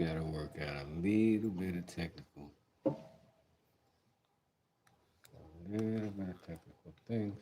got to work out a little bit of technical. A little bit of technical things.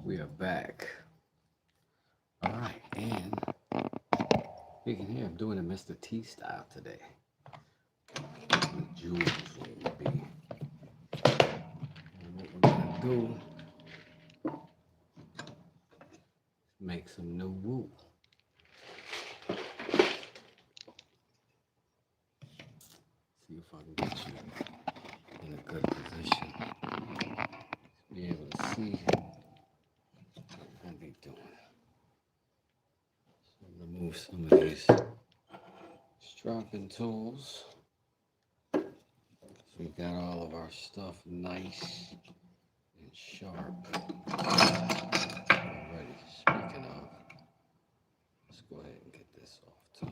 We are back. All right, and you can hear I'm doing a Mr. T style today. Jewels will be. And what we're gonna do is make some new wool. See if I can get you in a good position to be able to see what I'm gonna be doing. So remove some of these stropping tools. So we got all of our stuff nice and sharp. Already, speaking of, let's go ahead and get this off too.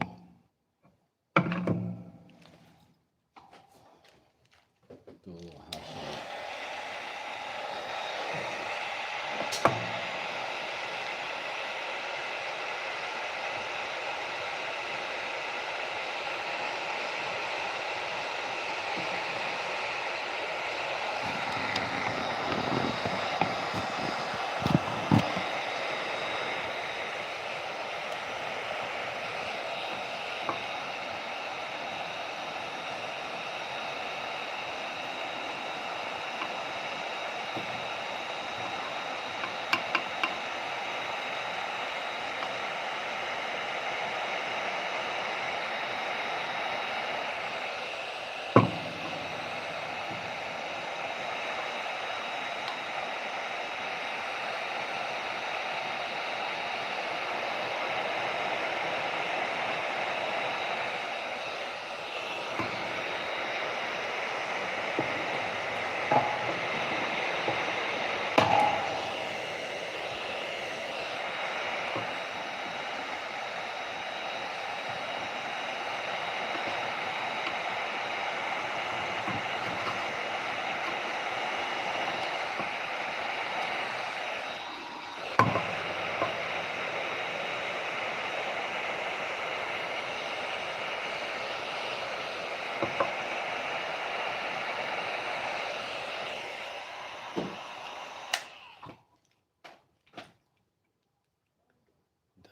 Do a little housework.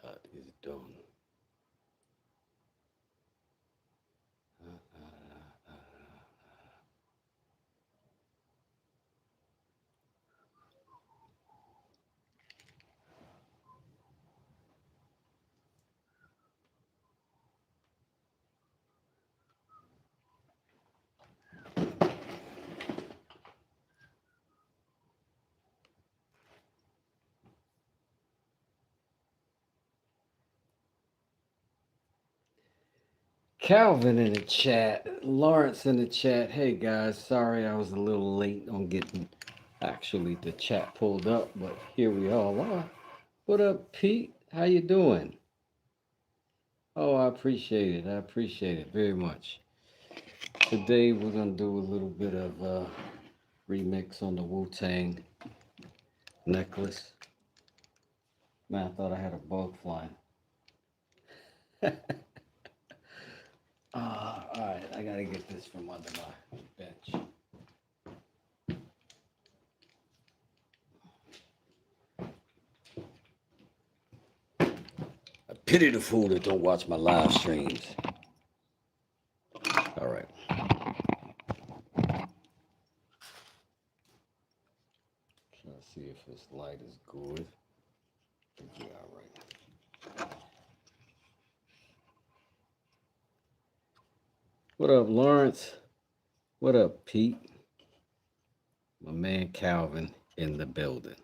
That is done. Calvin in the chat, Lawrence in the chat. Hey guys, sorry I was a little late on getting actually the chat pulled up, but here we all are. What up, Pete? How you doing? Oh, I appreciate it. I appreciate it very much. Today we're gonna do a little bit of remix on the Wu-Tang necklace. Man, I thought I had a bug flying. All right, I gotta get this from under my bench. I pity the fool that don't watch my live streams. All right. Trying to see see if this light is good. Yeah, all right. What up, Lawrence? What up, Pete? My man Calvin in the building.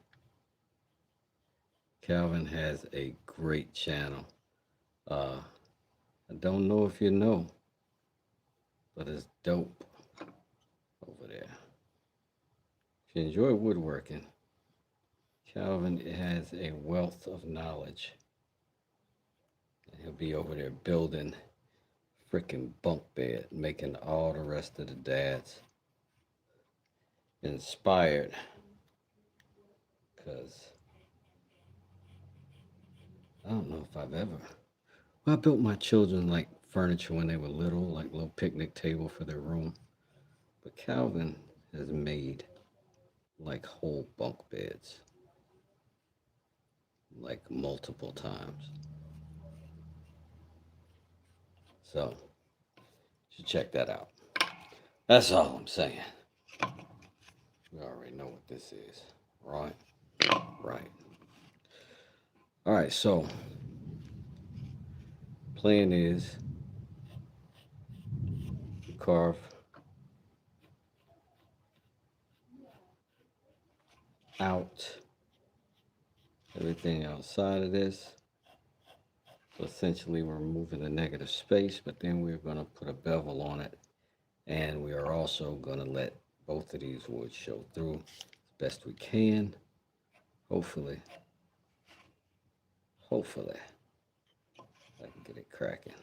Calvin has a great channel. I don't know if you know, but it's dope over there. If you enjoy woodworking, Calvin has a wealth of knowledge. He'll be over there building freaking bunk bed, making all the rest of the dads inspired. Because I don't know if I've ever. Well, I built my children like furniture when they were little, like little picnic table for their room. But Calvin has made like whole bunk beds, like multiple times. So, you should check that out. That's all I'm saying. You already know what this is, right? Right. All right, so plan is to carve out everything outside of this. So essentially we're removing the negative space, but then we're going to put a bevel on it. And we are also going to let both of these woods show through as best we can. Hopefully, I can get it cracking.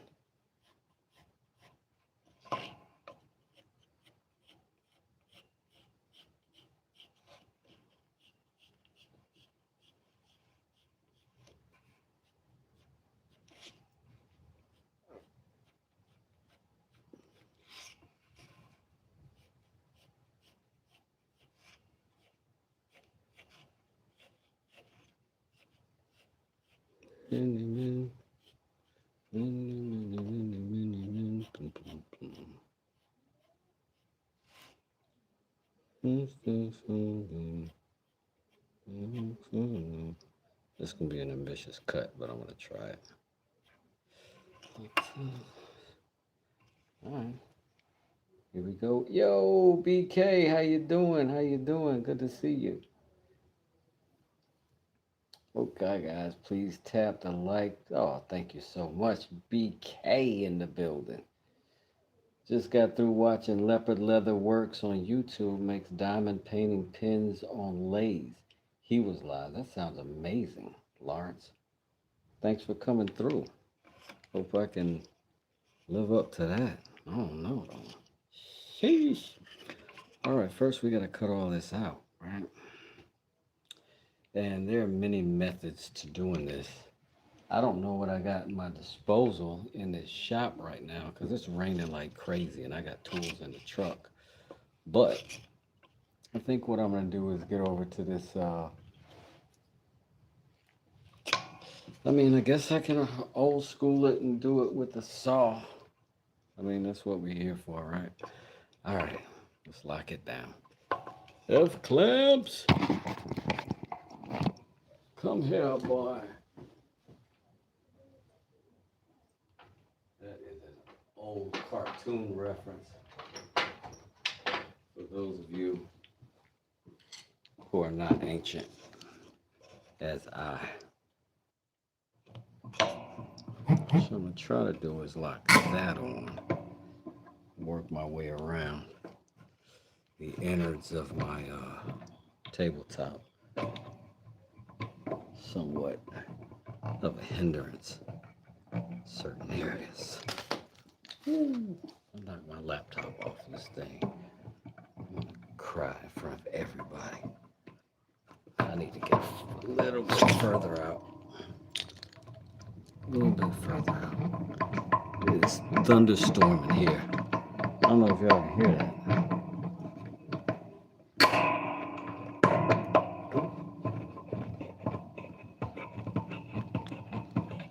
This can be an ambitious cut, but I'm going to try it. All right. Here we go. Yo, BK, how you doing? How you doing? Good to see you. Okay, guys, please tap the like. Oh, thank you so much. BK in the building. Just got through watching Leopard Leather Works on YouTube, makes diamond painting pins on lathe. He was live. That sounds amazing, Lawrence. Thanks for coming through. Hope I can live up to that. I don't know, though. Sheesh. All right, first we got to cut all this out, right? And there are many methods to doing this. I don't know what I got at my disposal in this shop right now because it's raining like crazy and I got tools in the truck. But I think what I'm going to do is get over to this. I guess I can old school it and do it with the saw. That's what we're here for, right? All right, let's lock it down. F clamps. Come here, boy. That is an old cartoon reference for those of you who are not ancient as I. What I'm going to try to do is lock that on, work my way around the innards of my tabletop. Somewhat of a hindrance in certain areas. I'll knock my laptop off this thing. I'm going to cry in front of everybody. I need to get a little bit further out. A little bit further out. It's thunderstorming here. I don't know if y'all can hear that.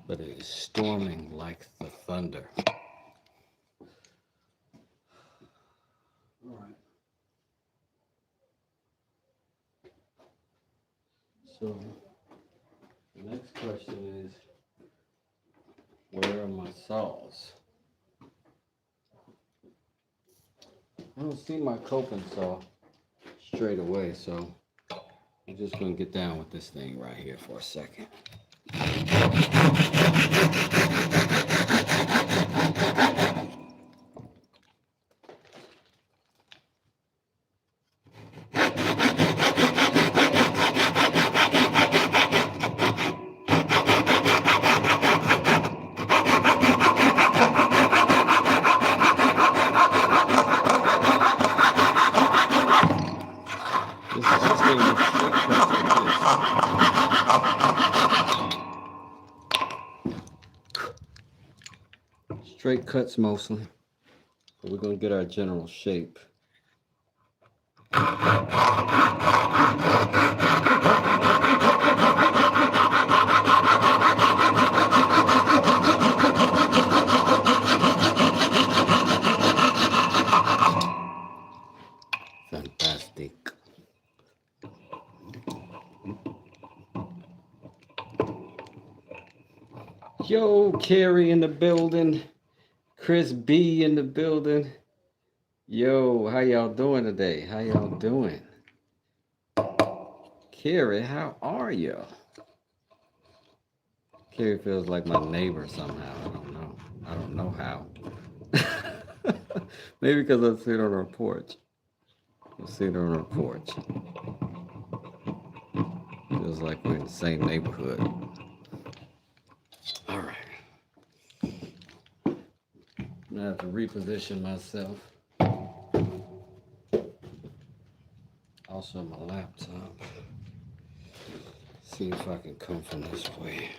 But it is storming like the thunder. All right. So the next question is, where are my saws? I don't see my coping saw straight away, so I'm just gonna get down with this thing right here for a second. Straight cuts mostly, but we're gonna get our general shape. Fantastic. Yo, Carrie in the building. Chris B in the building. Yo, how y'all doing today? How y'all doing? Carrie, how are you? Carrie feels like my neighbor somehow. I don't know. I don't know how. Maybe because I sit on her porch. I sit on her porch. Feels like we're in the same neighborhood. All right. I have to reposition myself. Also my laptop. See if I can come from this way.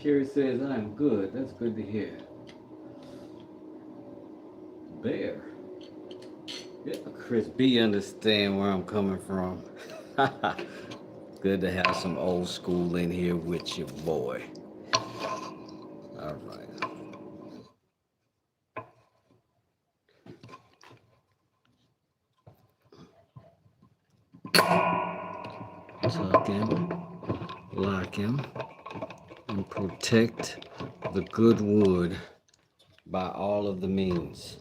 Carrie says, I'm good. That's good to hear. Bear. Yeah, Chris B understand where I'm coming from. Good to have some old school in here with you, boy. All right. Tuck him, lock him, and protect the good wood by all of the means.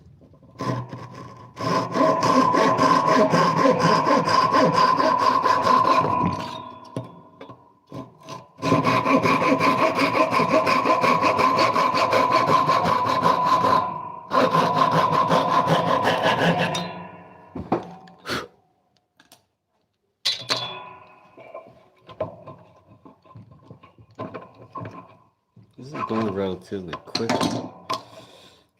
This is going relatively quick. I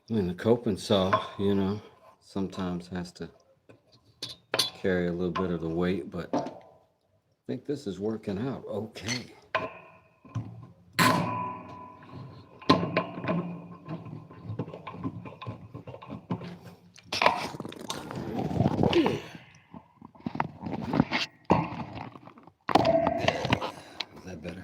mean, the coping saw, you know, sometimes has to carry a little bit of the weight, but I think this is working out okay. Is that better?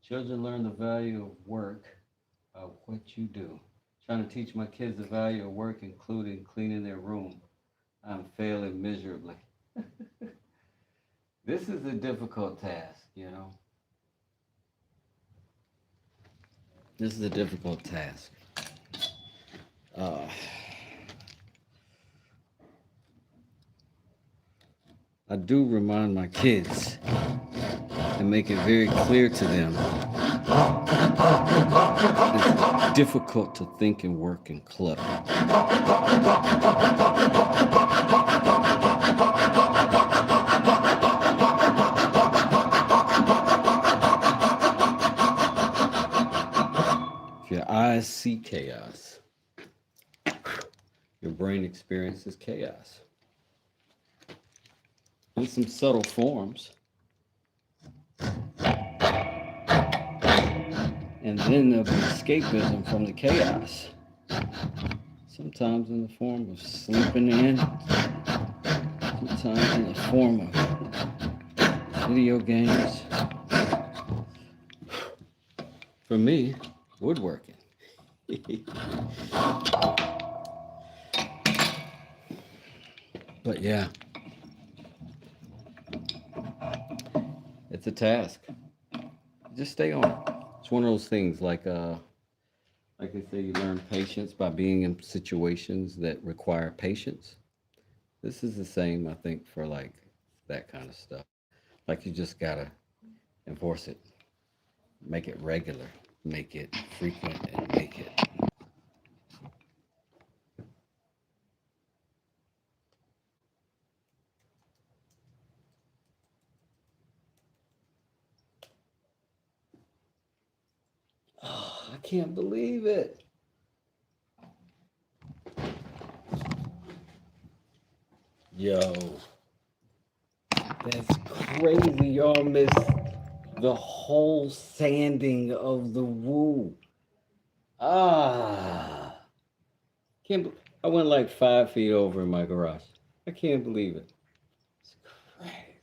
Children learn the value of work by what you do. Trying to teach my kids the value of work, including cleaning their room. I'm failing miserably. This is a difficult task, you know. This is a difficult task. I do remind my kids and and make it very clear to them. It's difficult to think and work in clutter. If your eyes see chaos, your brain experiences chaos in some subtle forms. And then there'll be escapism from the chaos. Sometimes in the form of sleeping in, sometimes in the form of video games. For me, woodworking. But yeah, it's a task. Just stay on it. It's one of those things like they say, you learn patience by being in situations that require patience. This is the same, I think, for like that kind of stuff. Like you just gotta enforce it, make it regular, make it frequent, and make it. Oh, I can't believe it. Yo, that's crazy. Y'all missed the whole sanding of the woo. Ah, I went like 5 feet over in my garage. I can't believe it. It's crazy.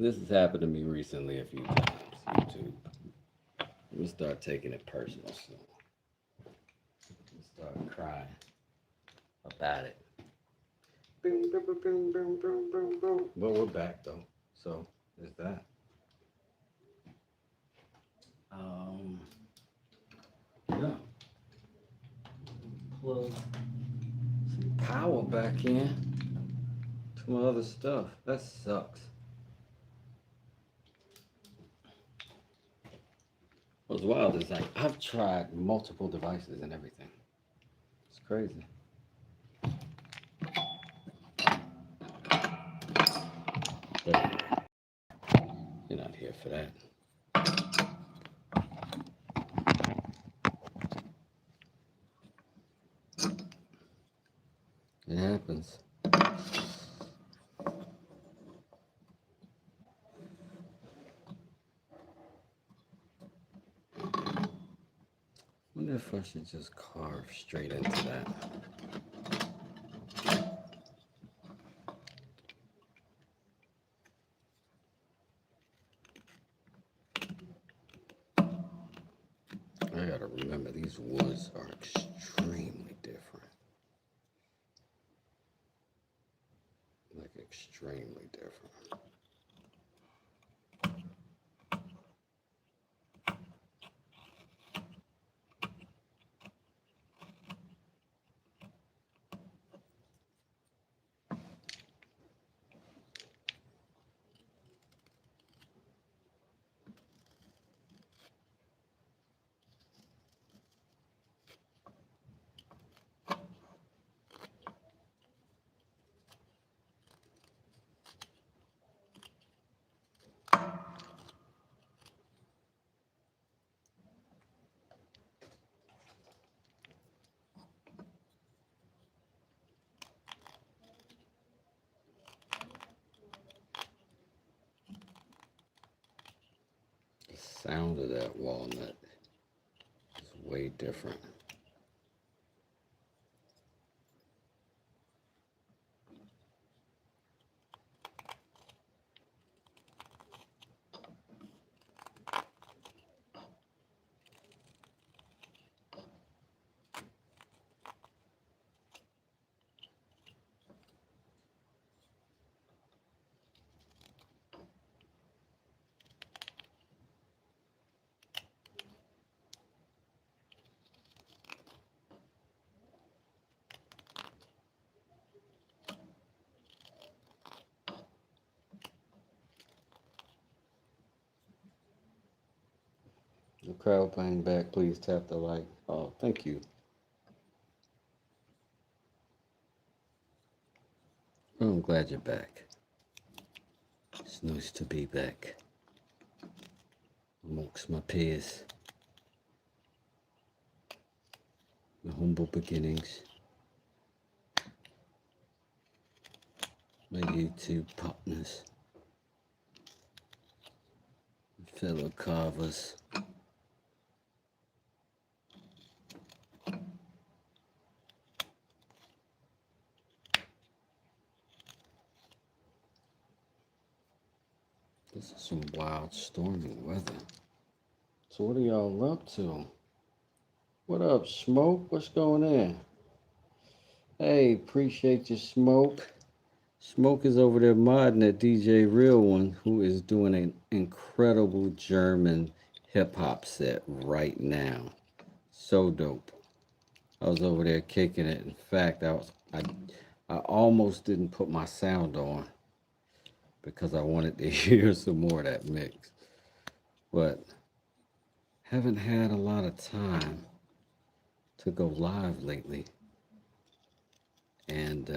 This has happened to me recently a few times. YouTube. I'm gonna start taking it personal soon. Start crying about it. Boom, boom, boom, boom, boom, boom, boom, boom. Well, we're back though, so there's that. Yeah. Plug some power back in to my other stuff. That sucks. What's wild is like I've tried multiple devices and everything. It's crazy. But you're not here for that. It happens. I wonder if I should just carve straight into that. I gotta remember, these woods are extremely different. Like, extremely different. The sound of that walnut is way different. the crowd playing back, please tap the like. Oh, thank you. Oh, I'm glad you're back. It's nice to be back amongst my peers. My humble beginnings. My YouTube partners. Fellow carvers. This is some wild stormy weather. So what are y'all up to? What up, Smoke? What's going on? Hey, appreciate your Smoke. Smoke is over there modding at DJ Real One, who is doing an incredible German hip hop set right now. So dope. I was over there kicking it. In fact, I almost didn't put my sound on because I wanted to hear some more of that mix. But haven't had a lot of time to go live lately. And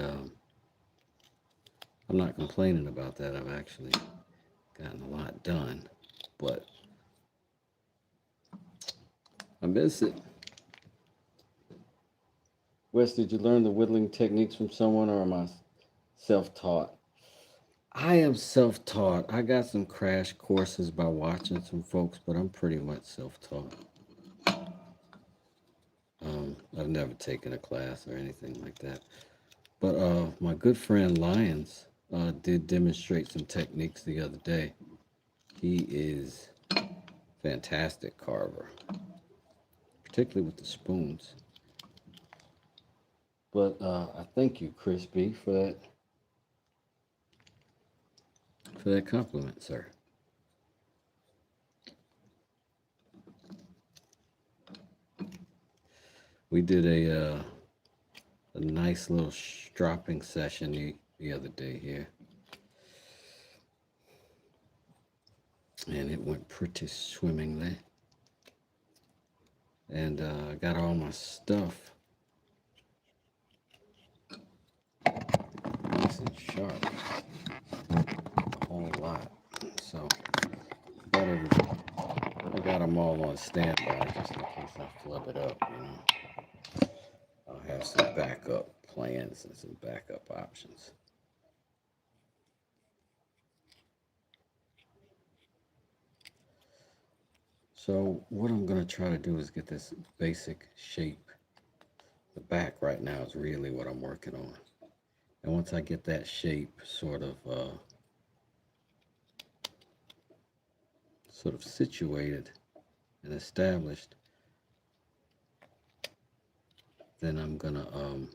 I'm not complaining about that. I've actually gotten a lot done. But I miss it. Wes, did you learn the whittling techniques from someone or am I self-taught? I am self-taught. I got some crash courses by watching some folks, but I'm pretty much self-taught. I've never taken a class or anything like that. But my good friend Lyons did demonstrate some techniques the other day. He is a fantastic carver, particularly with the spoons. But I thank you, Crispy, for that compliment, sir. We did a nice little stropping session the other day here. And it went pretty swimmingly. And I got all my stuff nice and sharp. A whole lot. So I got them all on standby just in case I flub it up, you know. I'll have some backup plans and some backup options. So what I'm going to try to do is get this basic shape. The back right now is really what I'm working on. And once I get that shape sort of situated and established, then I'm going to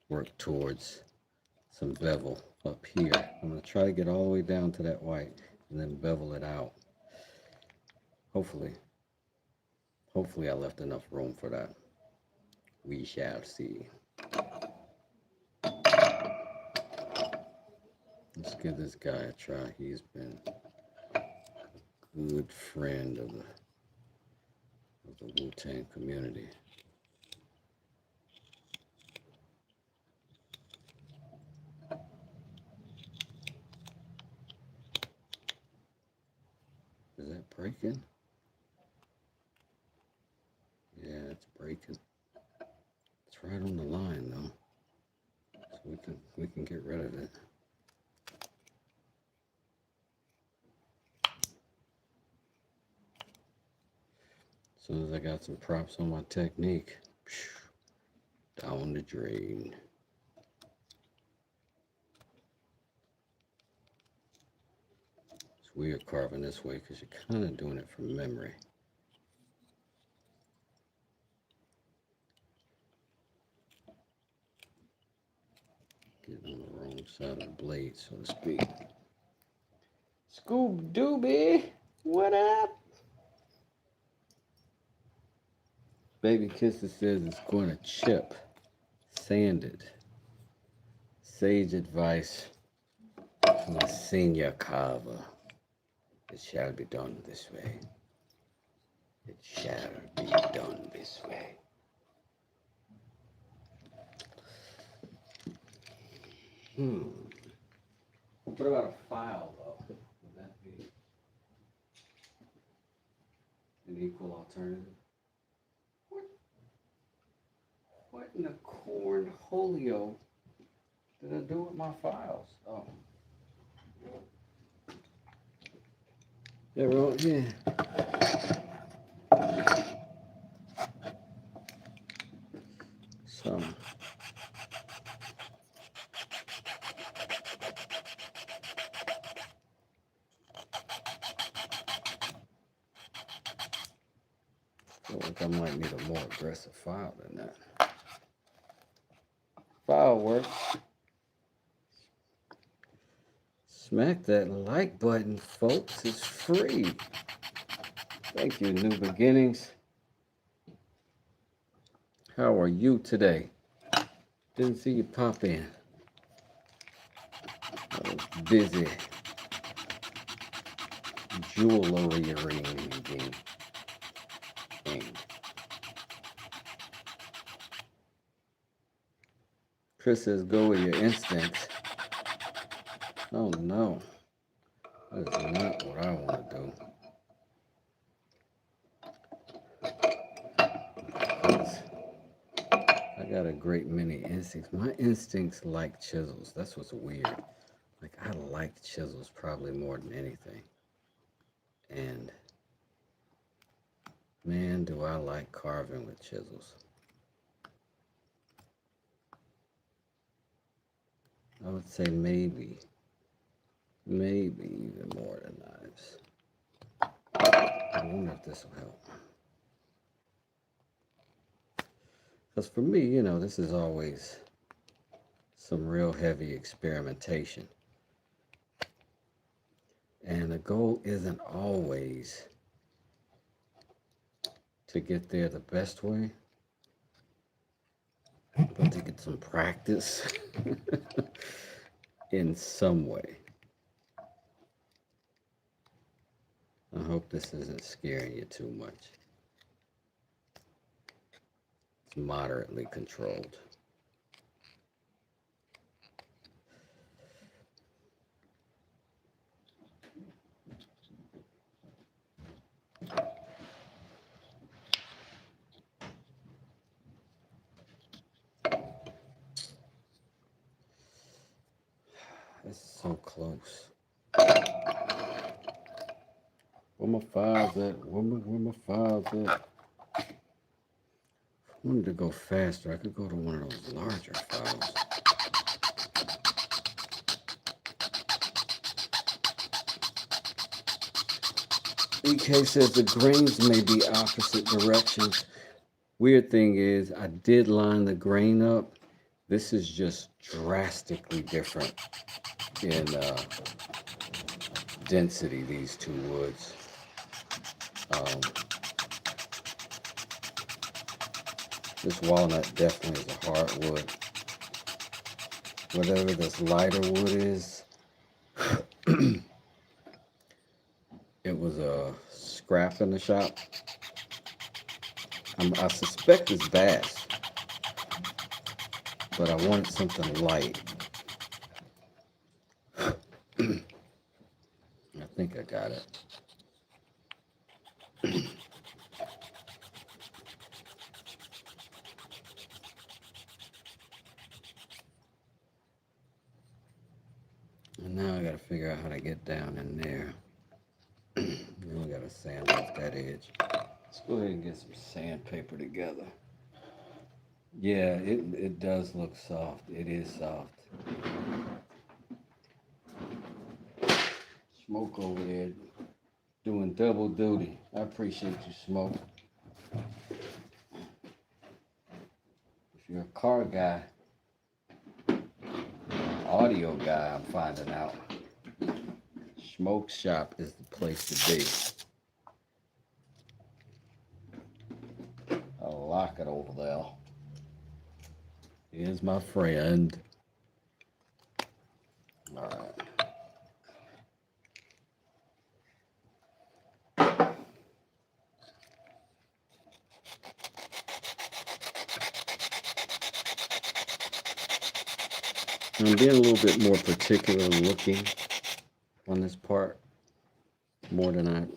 work towards some bevel up here. I'm going to try to get all the way down to that white and then bevel it out. Hopefully I left enough room for that. We shall see. Let's give this guy a try. He's been a good friend of the Wu-Tang community. Is that breaking? Yeah, it's breaking. It's right on the line though. So we can get rid of it. As soon as I got some props on my technique, down the drain. It's weird carving this way because you're kind of doing it from memory. Getting on the wrong side of the blade, so to speak. Scoob Dooby, what up? Baby Kisses says it's going to chip. Sanded. Sage advice from a senior carver. It shall be done this way. It shall be done this way. What about a file, though? Would that be an equal alternative? What in the cornholio did I do with my files? Oh. They're all, yeah. So. I feel like I might need a more aggressive file than that. File works. Smack that like button, folks. It's free. Thank you, New Beginnings. How are you today? Didn't see you pop in. I was busy jewelry. Chris says, go with your instincts. Oh no, that is not what I want to do. I got a great many instincts. My instincts like chisels. That's what's weird. Like, I like chisels probably more than anything. And man, do I like carving with chisels. I would say maybe even more than knives. I wonder if this will help. Because for me, you know, this is always some real heavy experimentation. And the goal isn't always to get there the best way, but to get some practice in some way. I hope this isn't scaring you too much. It's moderately controlled. It's so close. Where my files at? Where my files at? I wanted to go faster. I could go to one of those larger files. EK says the grains may be opposite directions. Weird thing is, I did line the grain up. This is just drastically different in density, these two woods. This walnut definitely is a hardwood. Whatever this lighter wood is, it was a scrap in the shop. I suspect it's bass, but I wanted something light. I think I got it. And now I gotta figure out how to get down in there. Then we gotta sand off that edge. Let's go ahead and get some sandpaper together. Yeah, it does look soft. It is soft. Smoke over there doing double duty. I appreciate you, Smoke. If you're a car guy, audio guy, I'm finding out, Smoke Shop is the place to be. I'll lock it over there. Here's my friend. All right. I'm being a little bit more particular looking on this part, more than I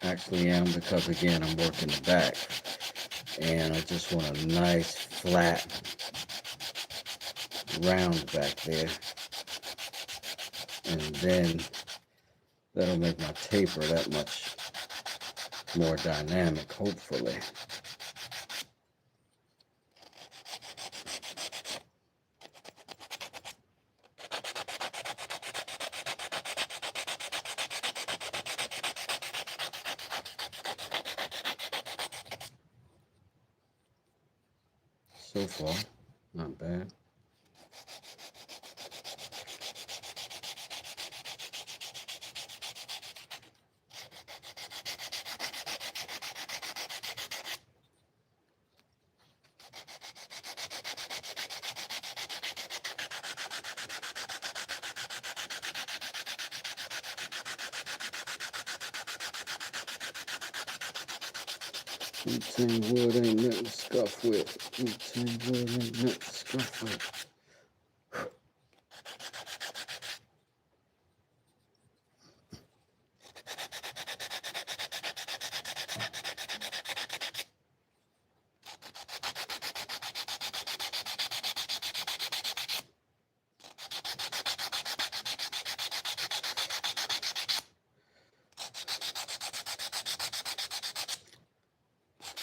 actually am, because again, I'm working the back and I just want a nice flat round back there, and then that'll make my taper that much more dynamic, hopefully. So far, not bad. Wu-Tang wood ain't nothing to scuff with. Wu-Tang wood ain't nothing to scuff with.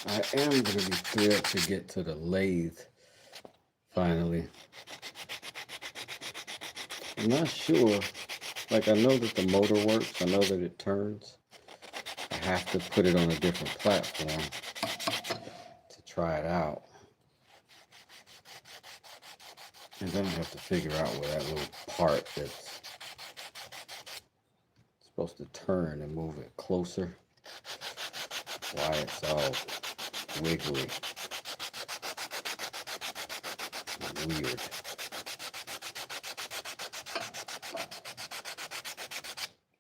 I am going to be thrilled to get to the lathe finally. I'm not sure. Like, I know that the motor works. I know that it turns. I have to put it on a different platform to try it out. And then I have to figure out where that little part that's supposed to turn and move it closer, why it's all wiggly and weird.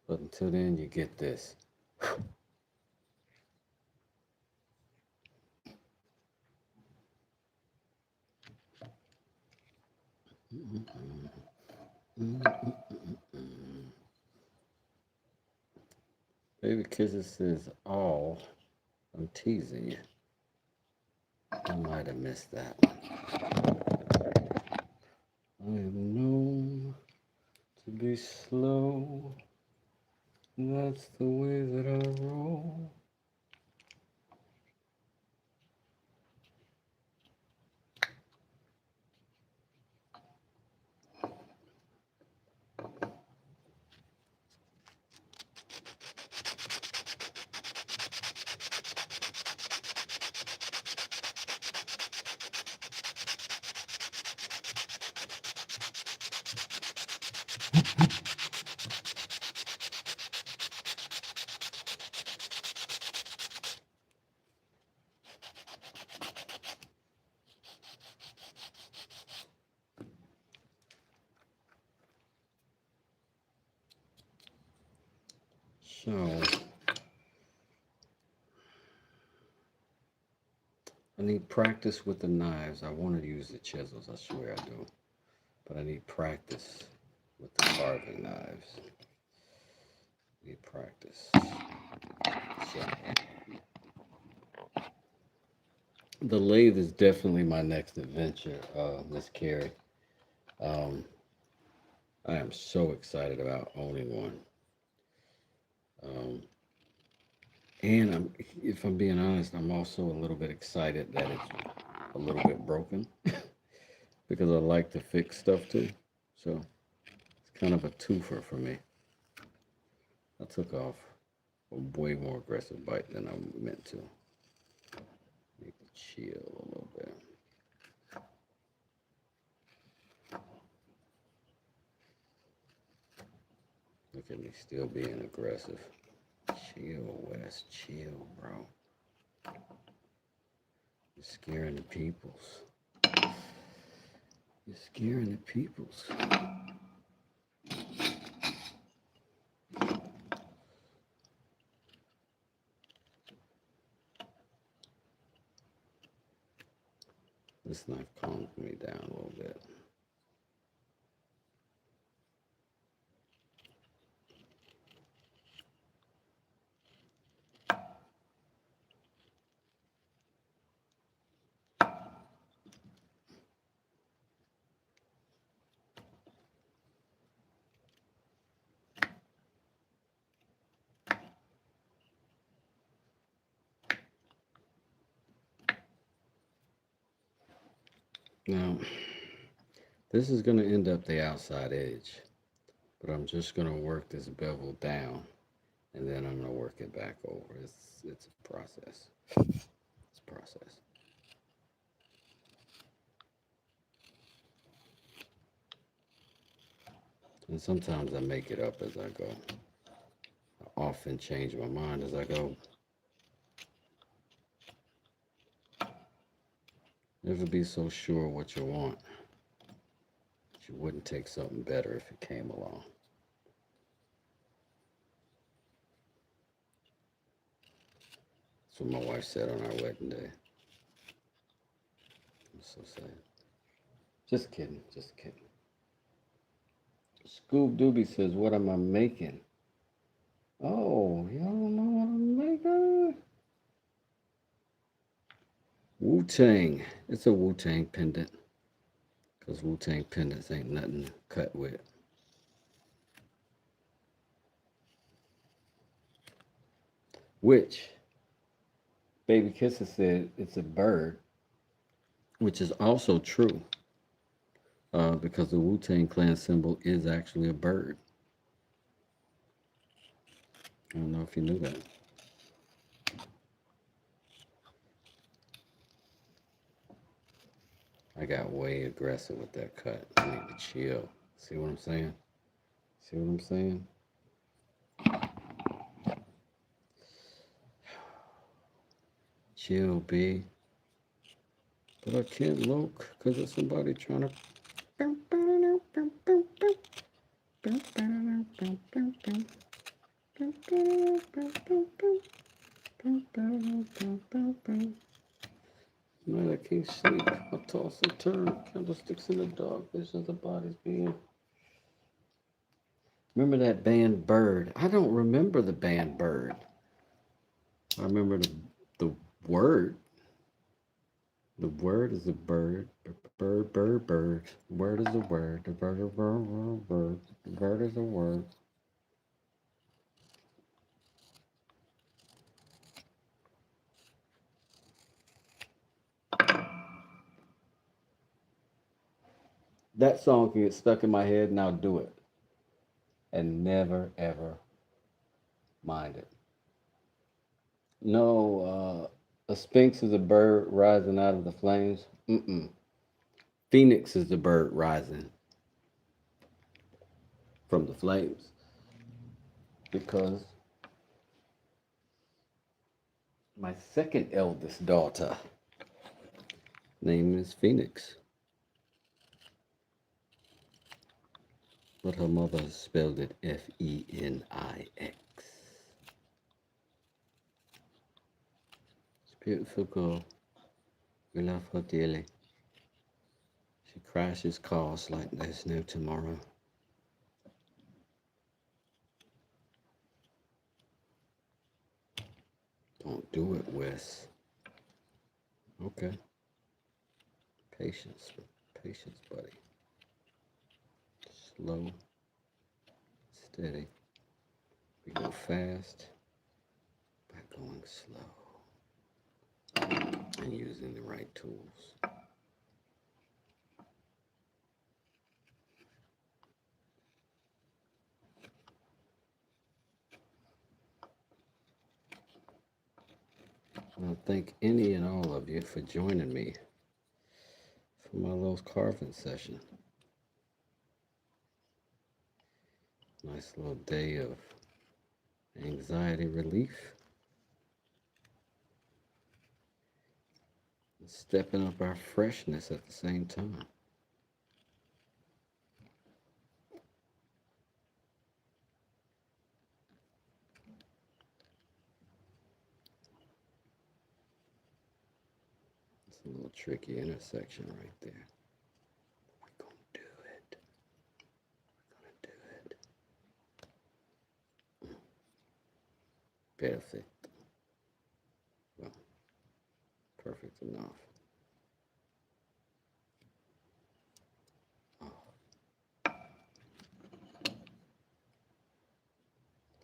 But until then, you get this. Baby Kisses says, "Oh, I'm teasing you." I might have missed that one. I am known to be slow. That's the way that I roll. So, I need practice with the knives. I want to use the chisels, I swear I do. But I need practice with the carving knives. Need practice. So, the lathe is definitely my next adventure, Miss Carrie. Um, I am so excited about owning one. Um, and if I'm being honest, I'm also a little bit excited that it's a little bit broken because I like to fix stuff too. So it's kind of a twofer for me. I took off a way more aggressive bite than I meant to. Need to chill a little bit. Look at me still being aggressive. Chill, Wes. Chill, bro. You're scaring the peoples. You're scaring the peoples. This knife calms me down a little bit. Now, this is going to end up the outside edge, but I'm just going to work this bevel down, and then I'm going to work it back over. It's a process. It's a process. And sometimes I make it up as I go. I often change my mind as I go. Never be so sure what you want that you wouldn't take something better if it came along. That's what my wife said on our wedding day. I'm so sad. Just kidding, just kidding. Scoob Dooby says, what am I making? Oh, y'all don't know what I'm making? Wu-Tang. It's a Wu-Tang pendant. Because Wu-Tang pendants ain't nothing to cut with. Which, Baby Kisser said it's a bird. Which is also true. Because the Wu-Tang Clan symbol is actually a bird. I don't know if you knew that. I got way aggressive with that cut. I need to chill. See what I'm saying? See what I'm saying? Chill, B. But I can't look because there's somebody trying to. Man, I can't sleep. I toss and turn. Candlesticks in the dark. Visions of bodies being. Remember that band Bird? I don't remember the band Bird. I remember the word. The word is a bird. Bird, bird, bird. Word is a word. The bird is a bird, bird. The bird is a word. That song can get stuck in my head and I'll do it. And never, ever mind it. No, a sphinx is a bird rising out of the flames. Mm-mm. Phoenix is the bird rising from the flames. Because my second eldest daughter name is Phoenix. But her mother spelled it F-E-N-I-X. It's a beautiful girl. We love her dearly. She crashes cars like there's no tomorrow. Don't do it, Wes. Okay. Patience. Patience, buddy. Slow. Steady. We go fast by going slow and using the right tools. I want to thank any and all of you for joining me for my little carving session. Nice little day of anxiety relief. And stepping up our freshness at the same time. It's a little tricky intersection right there. We're going to do it. We're going to do it. Perfect. Well, perfect enough. Oh.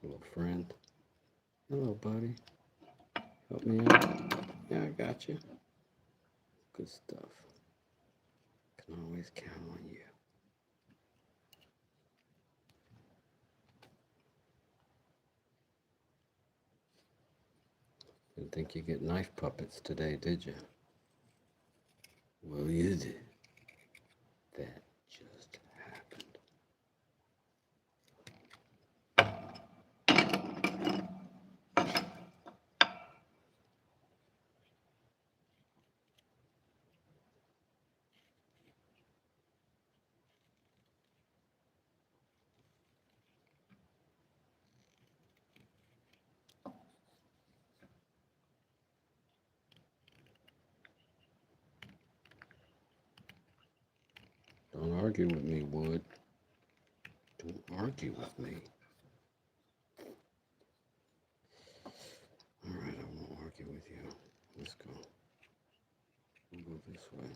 Little friend. Hello, buddy. Help me out. Yeah, I got you. Good stuff. always count on you. Didn't think you get knife puppets today, did you? Well, you did. That just happened. Don't argue with me, Wood. Don't argue with me. All right, I won't argue with you. Let's go. We'll go this way.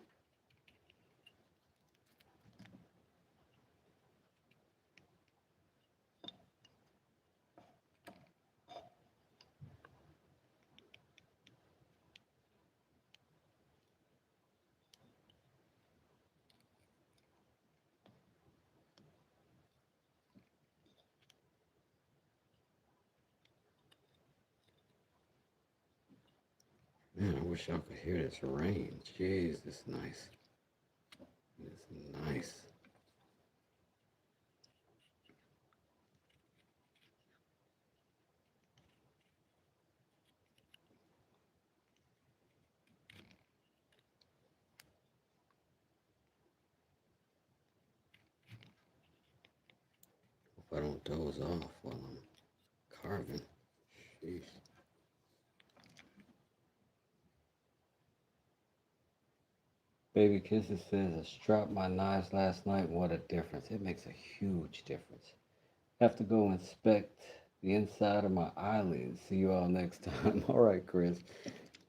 Man, I wish y'all could hear this rain. Jeez, it's nice. It's nice. Hope I don't doze off while I'm carving. Jeez. Baby Kisses says, I strapped my knives last night. What a difference. It makes a huge difference. Have to go inspect the inside of my eyelids. See you all next time. All right, Chris.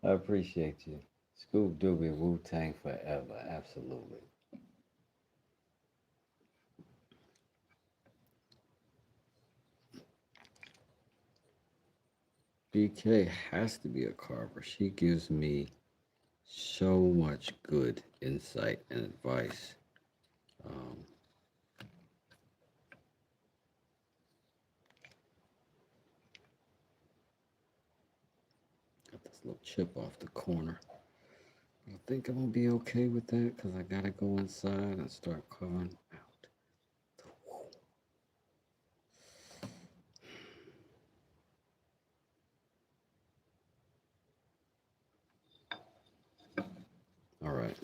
I appreciate you. Scoop Doobie Wu-Tang forever. Absolutely. BK has to be a carver. She gives me so much good insight and advice. Got this little chip off the corner. I think I'm gonna be okay with that because I gotta go inside and start carving out. All right.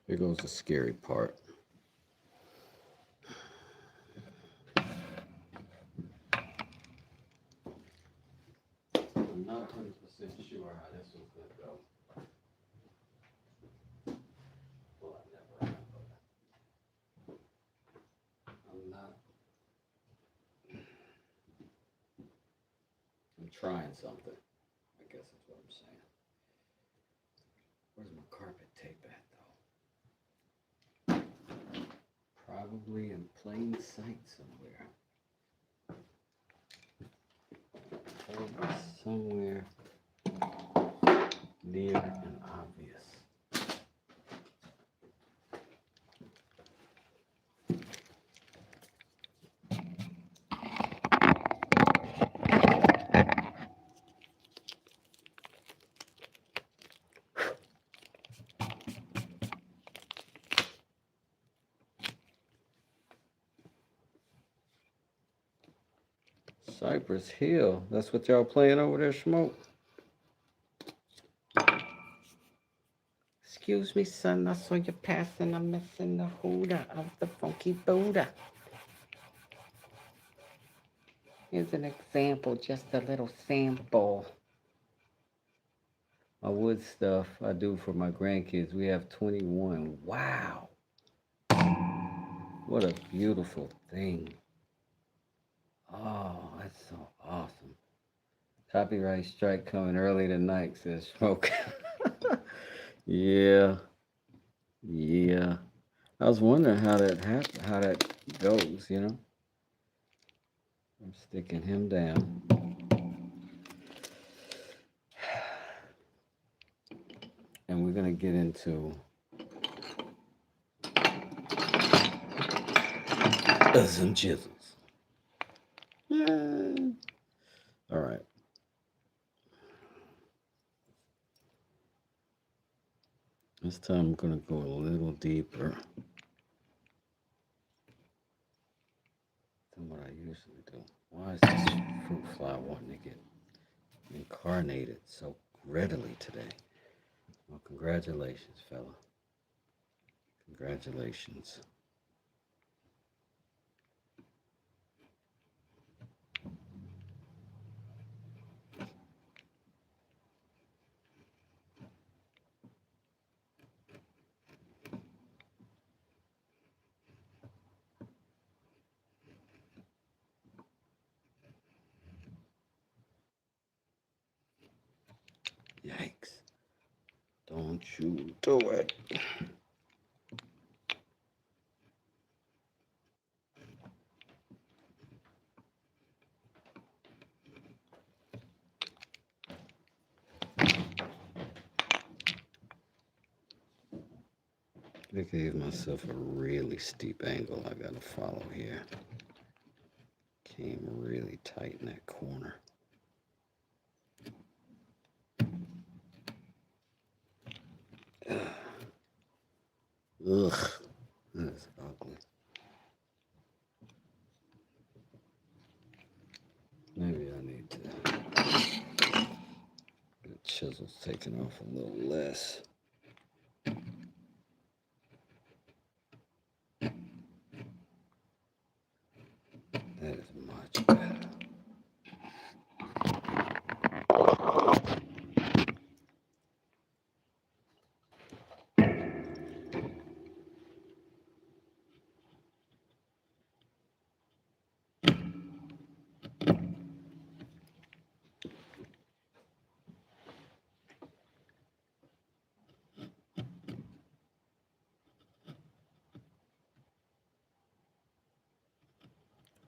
Here goes the scary part. I'm not 100% sure how this one's going to go. Well, I never have, but I'm not. I'm trying something, I guess is what I'm saying. Where's my carpet tape at, though? Probably in plain sight somewhere. Probably somewhere near and obvious. Cypress Hill. That's what y'all playing over there, Smoke? Excuse me, son. I saw you passing. I'm missing the hooter of the funky Buddha. Here's an example, just a little sample. My wood stuff I do for my grandkids. We have 21. Wow. What a beautiful thing. Oh, that's so awesome. Copyright strike coming early tonight, says Smoke. Yeah. Yeah. I was wondering how that goes, you know. I'm sticking him down. and we're gonna get into some chisels. All right. This time I'm gonna go a little deeper than what I usually do. Why is this fruit fly wanting to get incarnated so readily today? Well, congratulations, fella. Congratulations. Yikes. Don't you do it. I gave myself a really steep angle I gotta follow here. Came really tight in that corner. Ugh, that's ugly. Maybe I need to get the chisels taken off a little less. That is much better.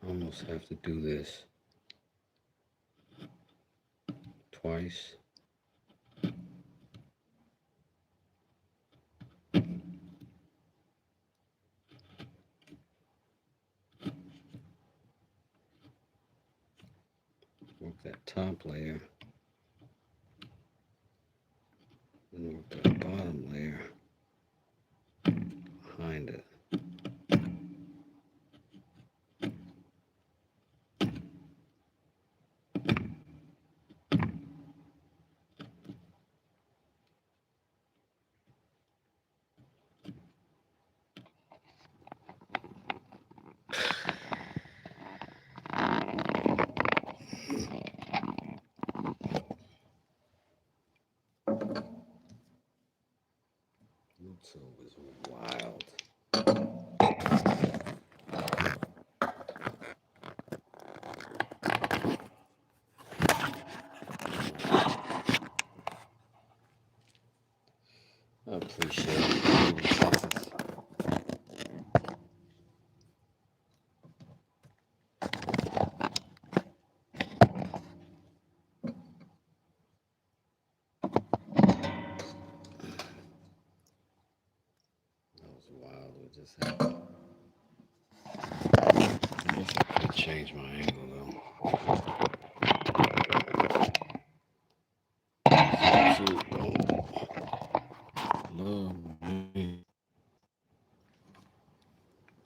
Almost have to do this twice. Work that top layer, then work that bottom layer behind it. YouTube is wild. I appreciate it. That was wild. We just had to, I guess I could change my angle though. YouTube don't love me.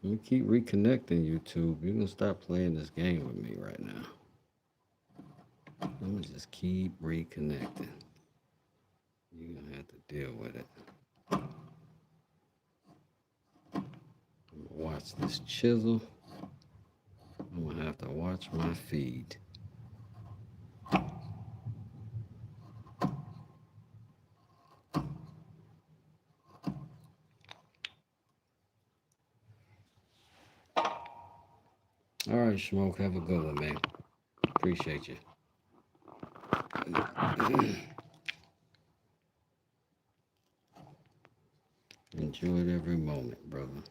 Let me keep reconnecting, YouTube. You're gonna stop playing this game with me right now. Let me just keep reconnecting. You're gonna have to deal with it. I'm gonna watch this chisel. I'm gonna have to watch my feed. All right, Smoke, have a good one, man. Appreciate you. Enjoyed every moment, brother.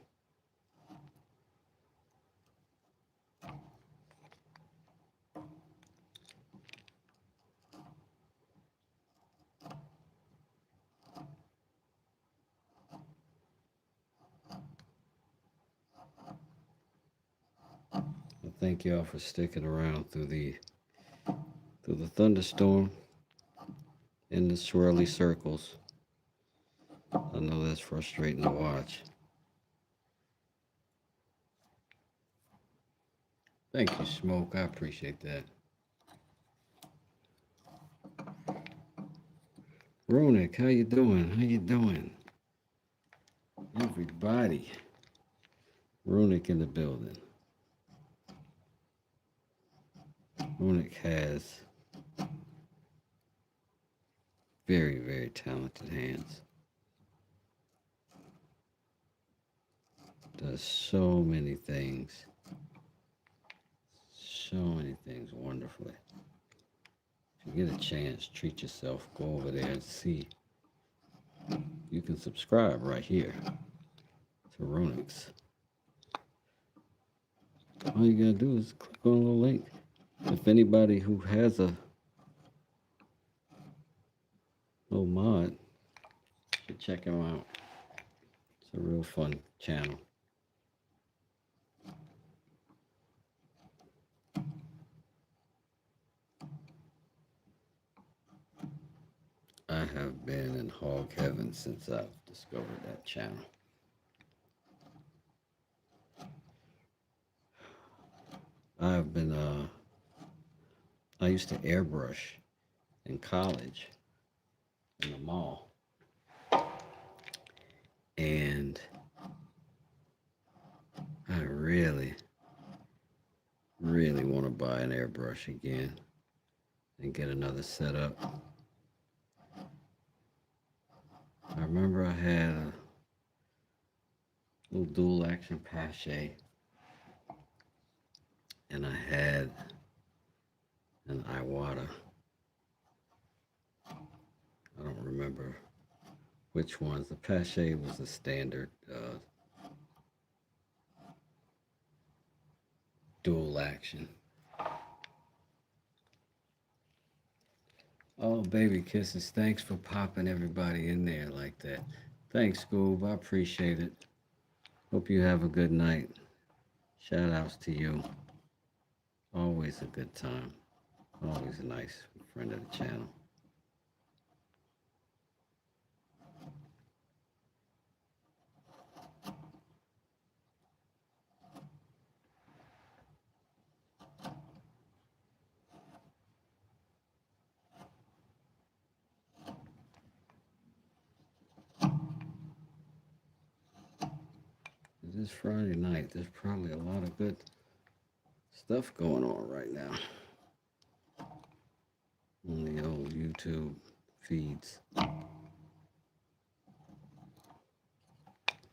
thank y'all for sticking around through the thunderstorm and the swirly circles. I know that's frustrating to watch. Thank you, Smoke. I appreciate that. Ronick, how you doing? How you doing? Everybody. Ronick in the building. Ronick has very, very talented hands. Does so many things. So many things wonderfully. If you get a chance, treat yourself. Go over there and see. You can subscribe right here to Ronick's. All you gotta do is click on the link. If anybody who has a little mod should check him out. It's a real fun channel. I have been in hog heaven since I've discovered that channel. I've been, I used to airbrush in college in the mall. And I really, really want to buy an airbrush again and get another setup. I remember I had a little dual action Pache, and I had an Iwata. I don't remember which ones. The Pache was the standard dual action. Oh, baby kisses. Thanks for popping everybody in there like that. Thanks, Scoob. I appreciate it. Hope you have a good night. Shout outs to you. Always a good time. Always a nice friend of the channel. It is Friday night. There's probably a lot of good stuff going on right now on the old YouTube feeds.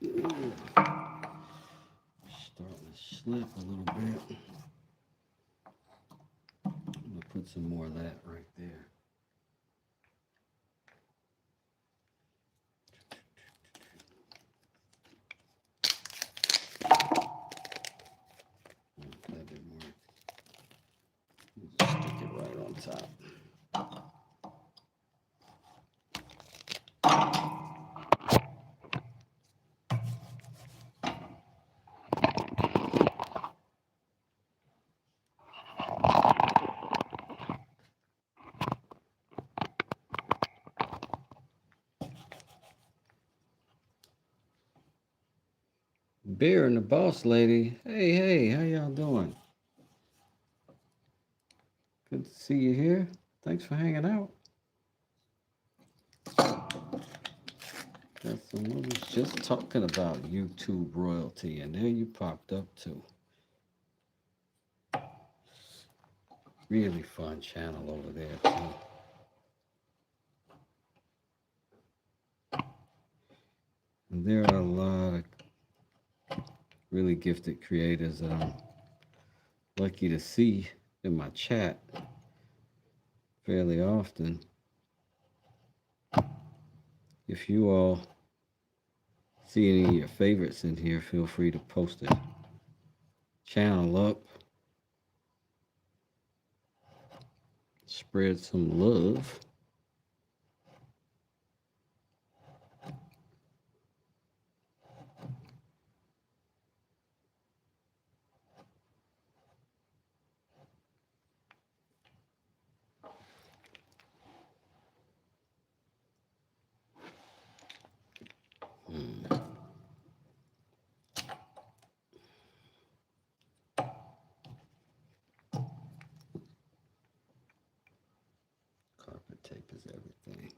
Starting to slip a little bit. I'm going to put some more of that right there. That didn't work. Just stick it right on top. Beer and the boss lady. Hey, how y'all doing? Good to see you here. Thanks for hanging out. I was just talking about YouTube royalty, and there you popped up too. Really fun channel over there too. And there are a lot of really gifted creators that I'm lucky to see in my chat fairly often. If you all see any of your favorites in here, feel free to post a channel up. Spread some love. tape is everything.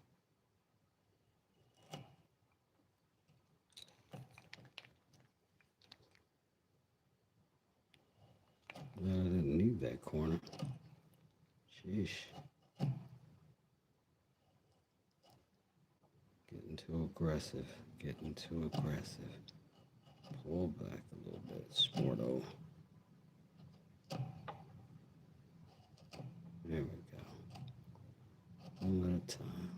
Well, I didn't need that corner. Sheesh. Getting too aggressive. Getting too aggressive. Pull back a little bit. Sporto. There we go. One at a time.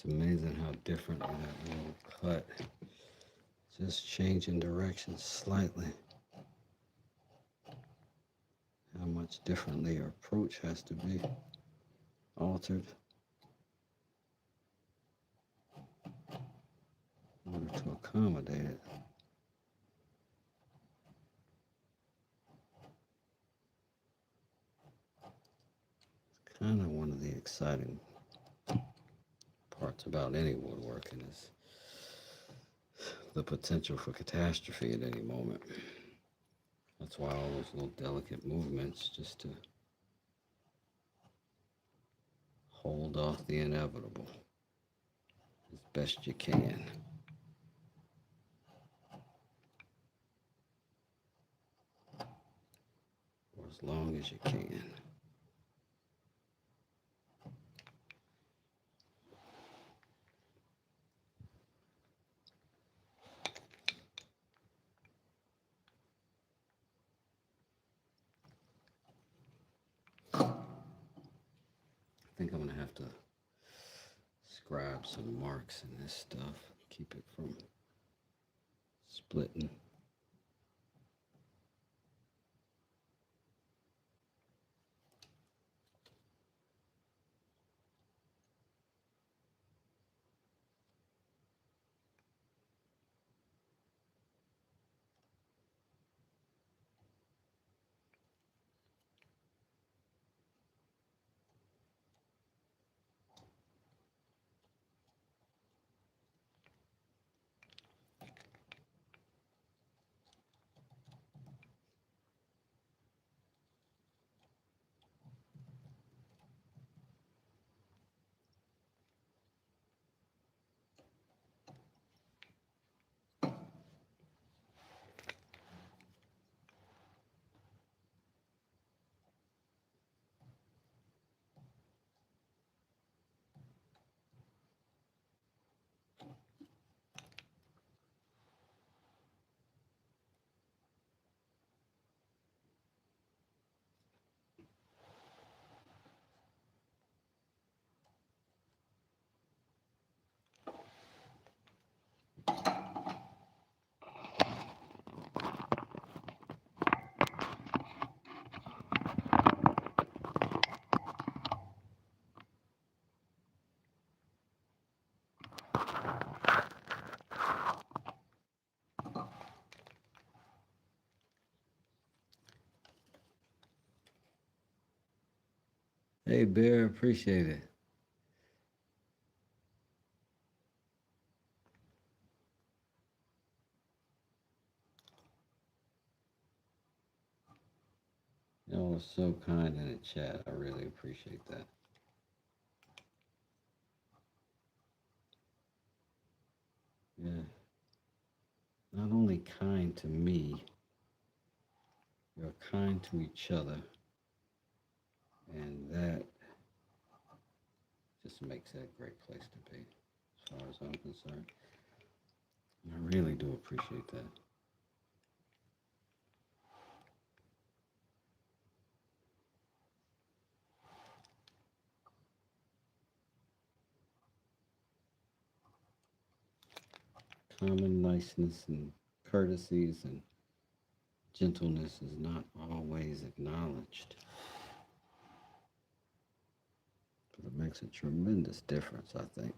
It's amazing how differently that little cut, just changing direction slightly, how much differently your approach has to be altered in order to accommodate it. It's kind of one of the exciting parts about any woodworking is the potential for catastrophe at any moment. That's why all those little delicate movements, just to hold off the inevitable as best you can. For as long as you can. I think I'm going to have to scribe some marks in this stuff, keep it from splitting. Hey, Bear, appreciate it. Y'all are so kind in the chat. I really appreciate that. Yeah. Not only kind to me, you're kind to each other. And that just makes it a great place to be, as far as I'm concerned. I really do appreciate that. common niceness and courtesies and gentleness is not always acknowledged. But it makes a tremendous difference, I think.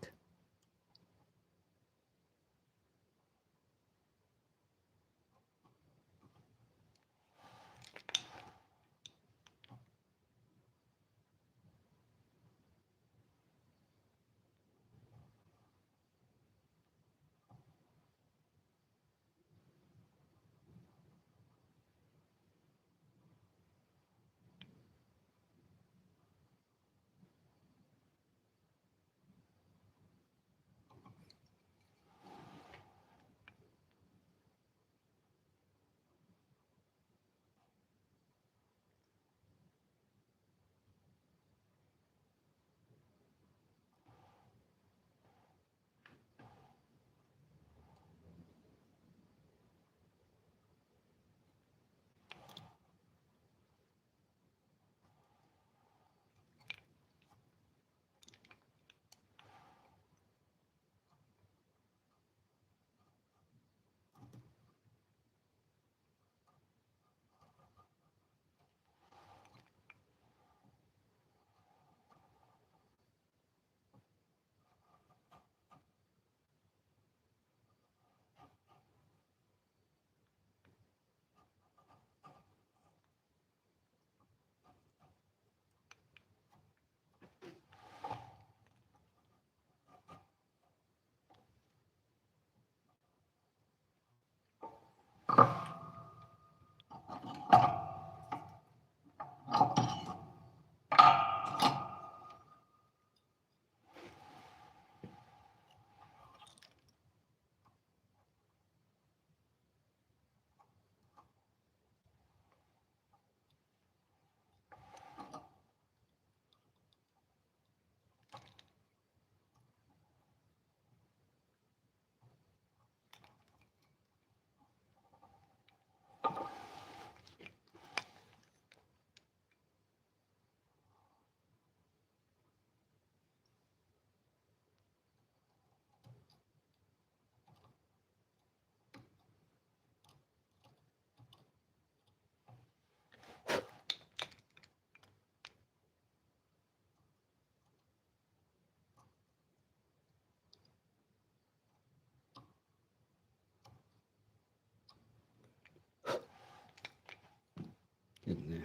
Getting there.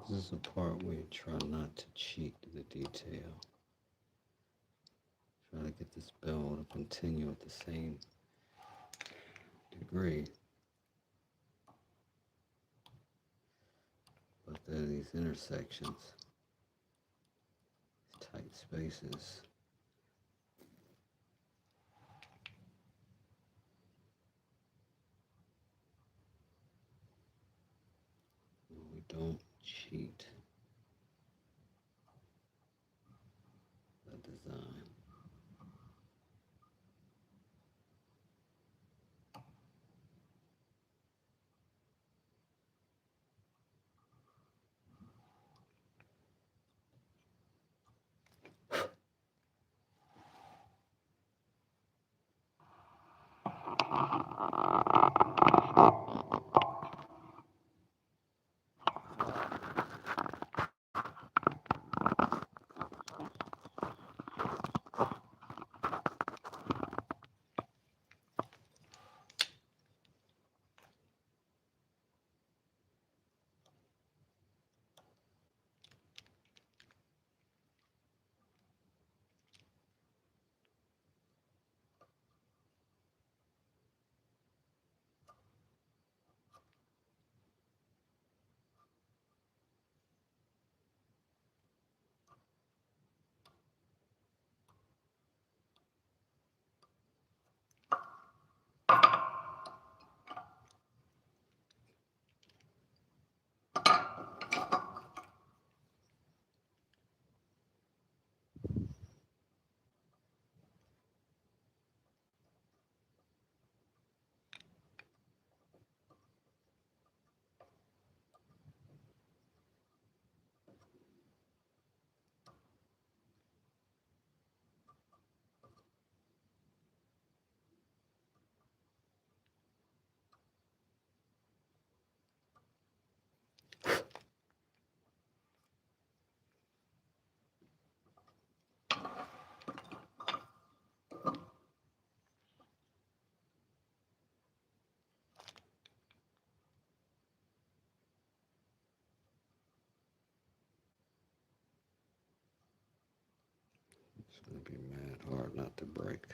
This is the part where you try not to cheat the detail. Try to get this bevel to continue at the same degree. But there are these intersections, tight spaces. We don't cheat the design. It's going to be mad hard not to break.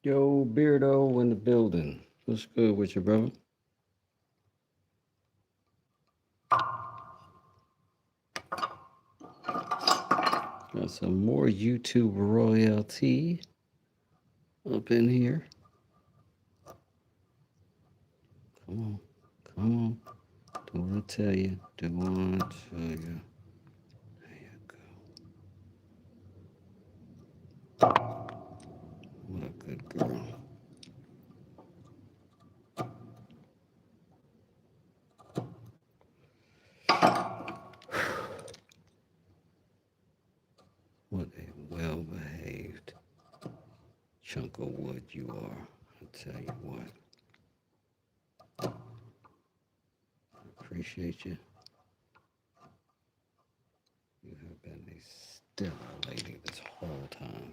Yo, Beardo in the building. What's good with you, brother? Got some more YouTube royalty up in here. Come on, come on. Do what I tell you. Do what I tell you. There you go. What a good girl. What a well-behaved chunk of wood you are. I tell you what. Appreciate you. You have been a stellar lady this whole time.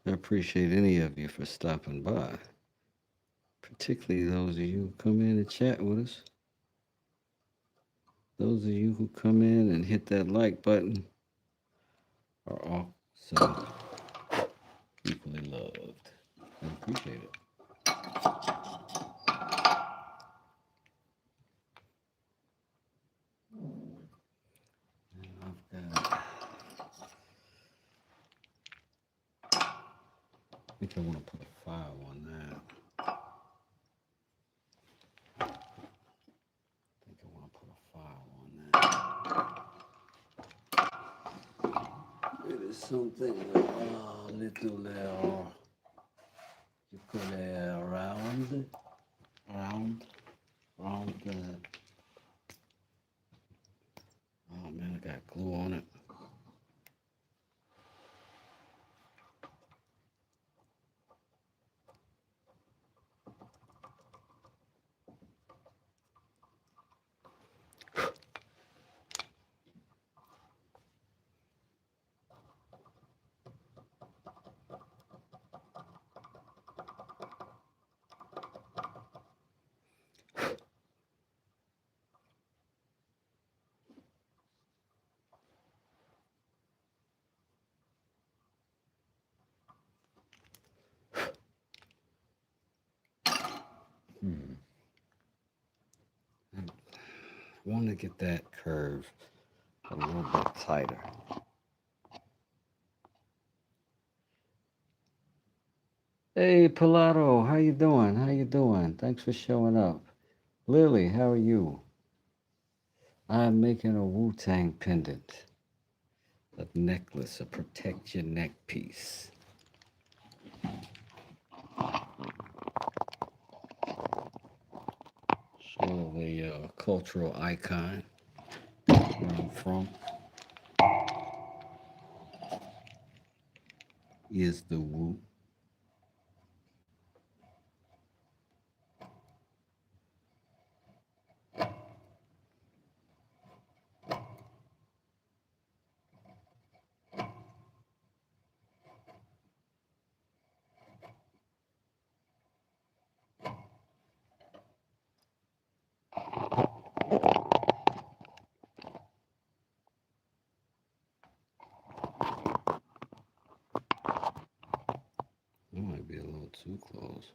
I appreciate any of you for stopping by, particularly those of you who come in and chat with us. Those of you who come in and hit that like button are also equally loved. I appreciate it. I think I want to put a file on that. It is something little you put around the. Oh man, I got glue on it. I want to get that curve a little bit tighter. Hey, Pilato, how you doing? How you doing? Thanks for showing up. Lily, how are you? I'm making a Wu-Tang pendant, a necklace, a protect your neck piece. Sort of a cultural icon where I'm from is the Wu. That might be a little too close.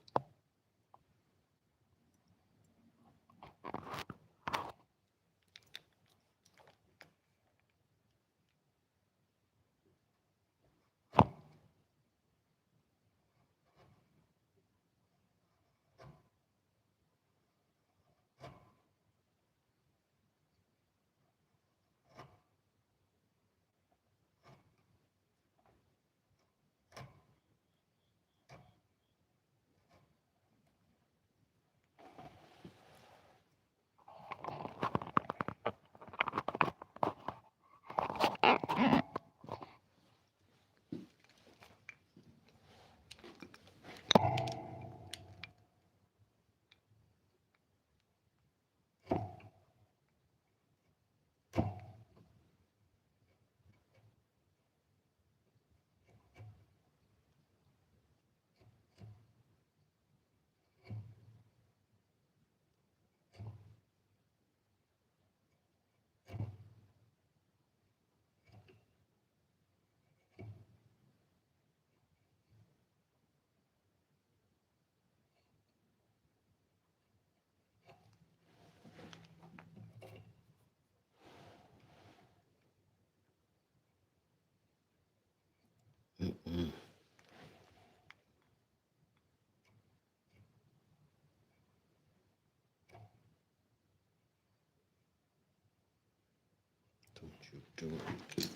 do it.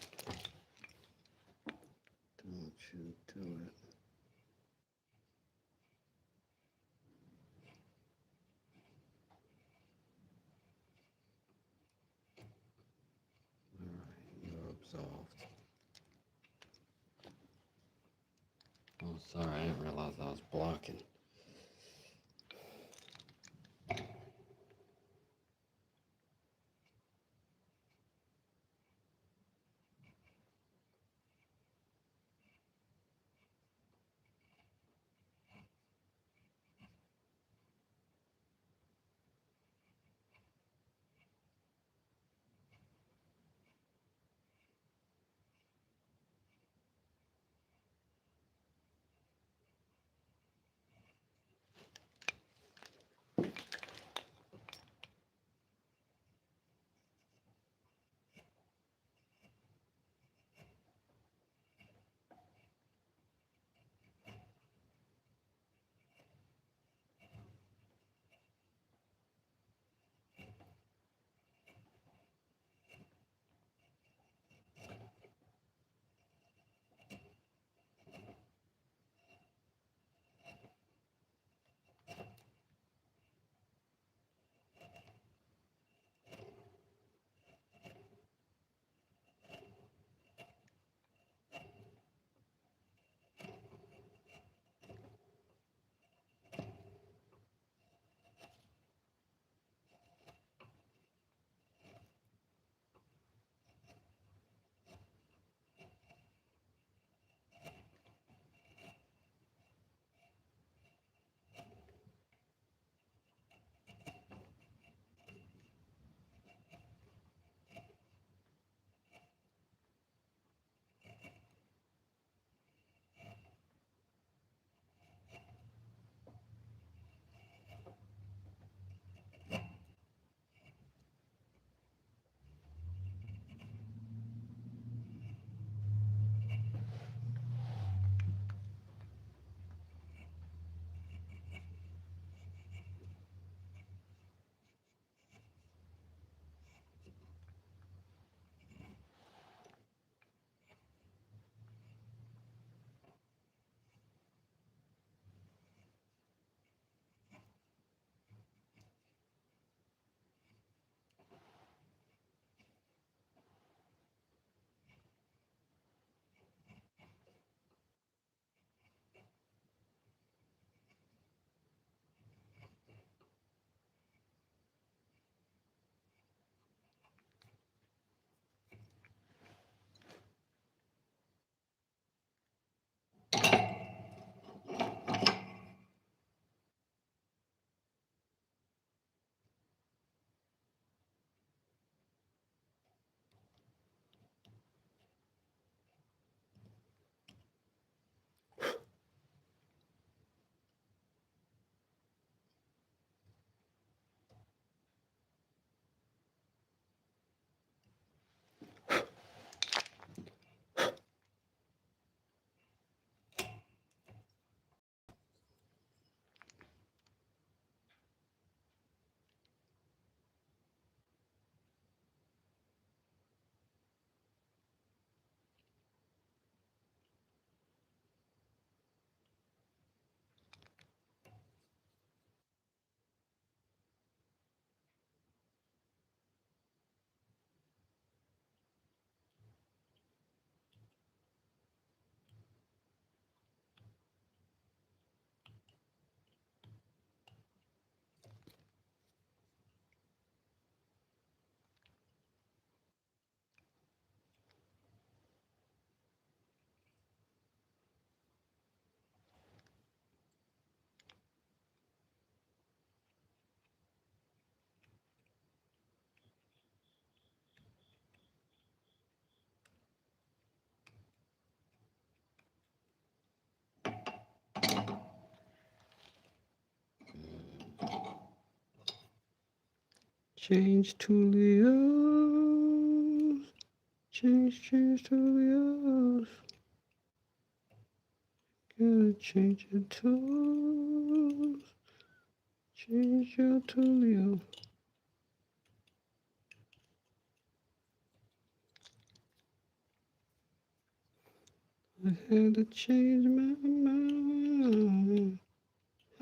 Don't you do it. All right, you're absolved. Oh, sorry, I didn't realize I was blocking. Change to Leos. Change to Leos. Gotta change it to. Change your to Leo. I had to change my mind.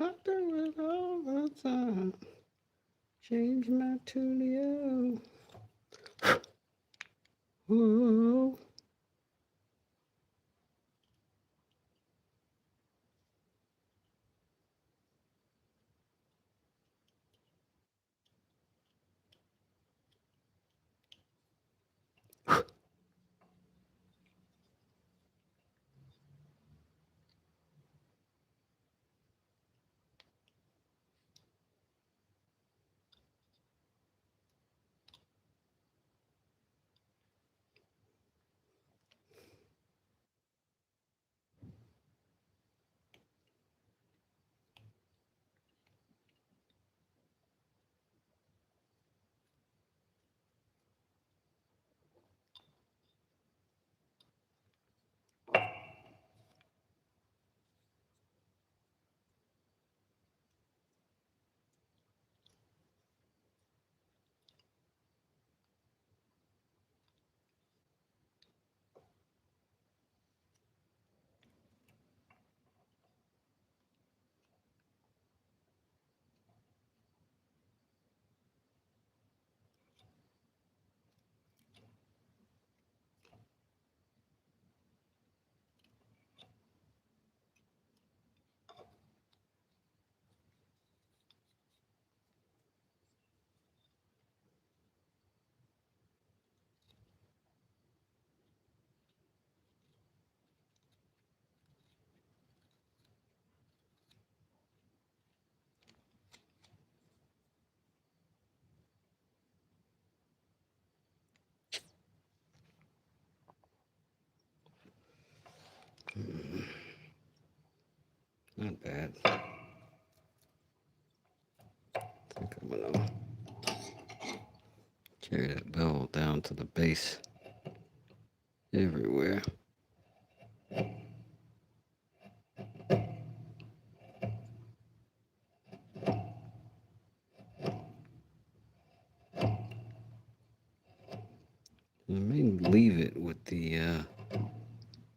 I do it all the time. Change my tulio. Whoa. Not bad. I think I'm gonna carry that bevel down to the base everywhere. I may leave it with the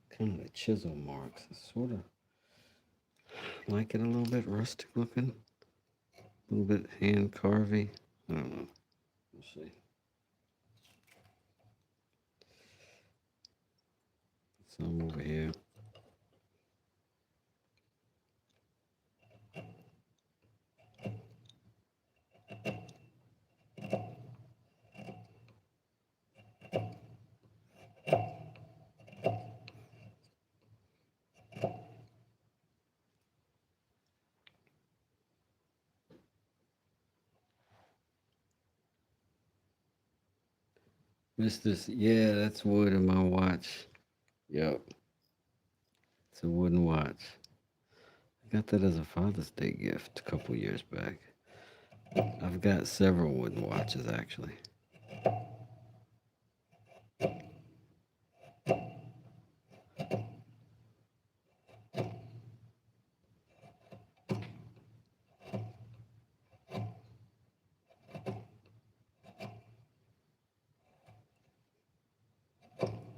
kind of the chisel marks. I sort of like it a little bit rustic looking, a little bit hand carvy. I don't know. We'll see. Some over here. Missed this. Yeah, that's wood in my watch. Yep, it's a wooden watch. I got that as a Father's Day gift a couple years back. I've got several wooden watches actually.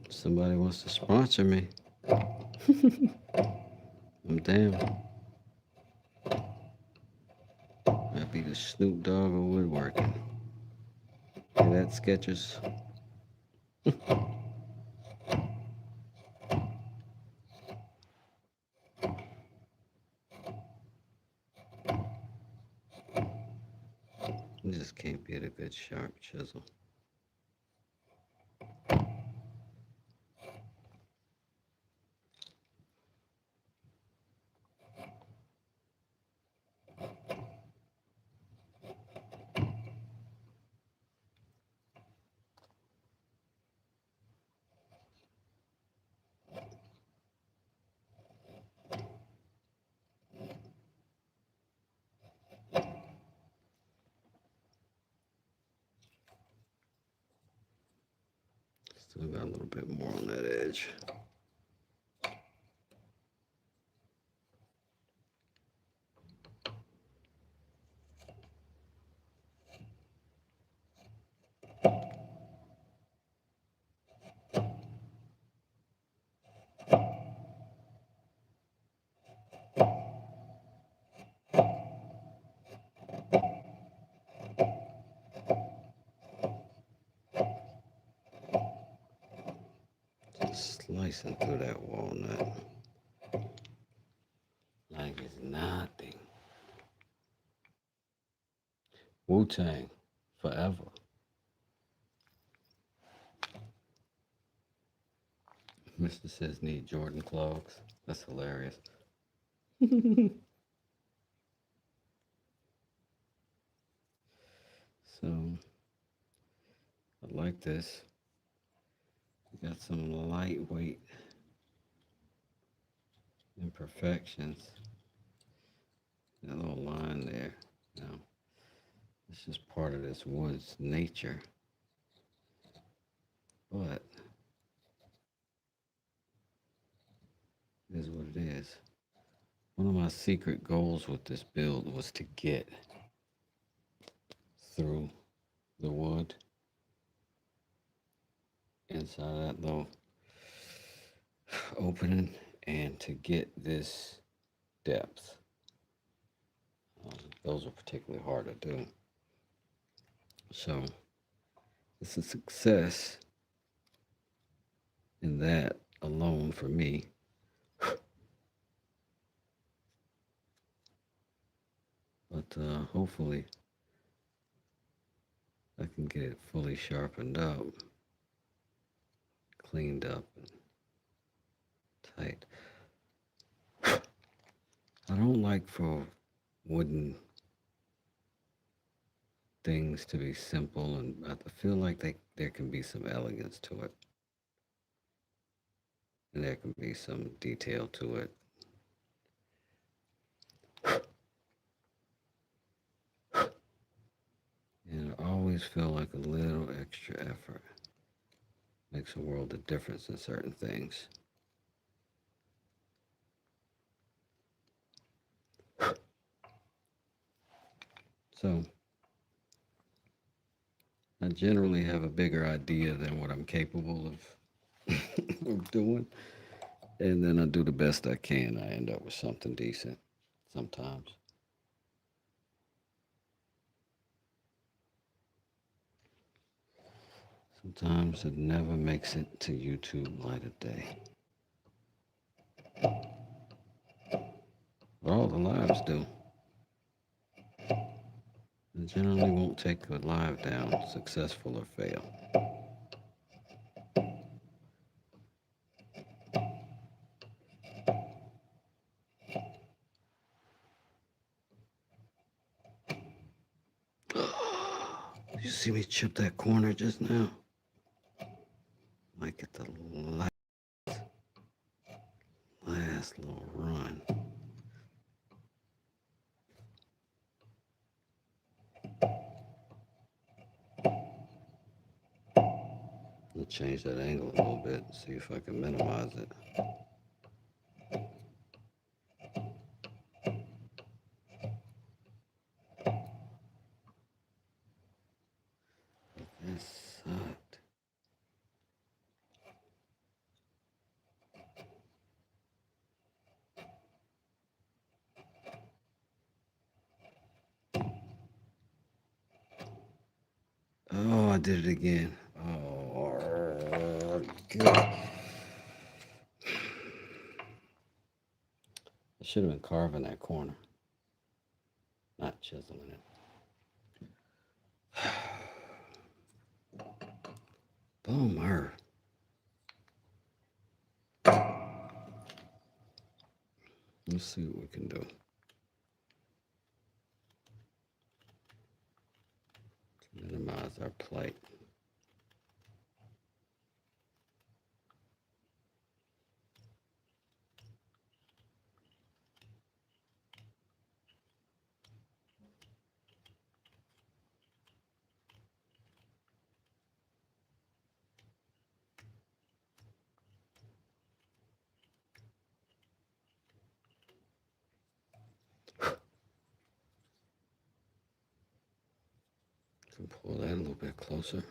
If somebody wants to sponsor me, I'm down. I'd be the Snoop Dogg of woodworking. Hear that, Skechers? You just can't beat a good sharp chisel. Still got a little bit more on that edge. slicing through that walnut like it's nothing. Wu-Tang, forever. Mr. says need Jordan clogs. That's hilarious. So, I like this. We got some lightweight imperfections. That little line there. Now, it's just part of this wood's nature. But it is what it is. One of my secret goals with this build was to get through the wood inside that little opening and to get this depth. Those are particularly hard to do. So it's a success in that alone for me. But hopefully I can get it fully sharpened up, cleaned up, and tight. I don't like for wooden things to be simple, and I feel like there can be some elegance to it, and there can be some detail to it. And I always feel like a little extra effort makes a world of difference in certain things. So I generally have a bigger idea than what I'm capable of, of doing. And then I do the best I can. I end up with something decent sometimes. Sometimes it never makes it to YouTube light of day. But all the lives do. It generally won't take a live down, successful or fail. Did you see me chip that corner just now? Might get the last little run. I'll change that angle a little bit and see if I can minimize it. That sucked. Oh, I did it again. Oh, God. I should have been carving that corner, not chiseling it. Boomer. Let's see what we can do. To minimize our plight. Can pull that a little bit closer.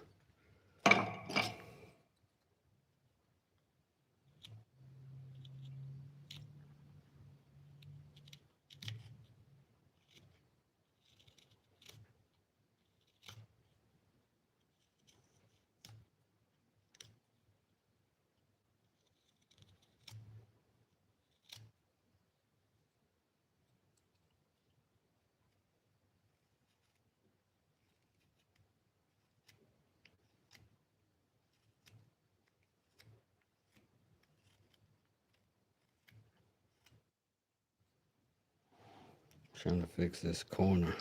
Trying to fix this corner.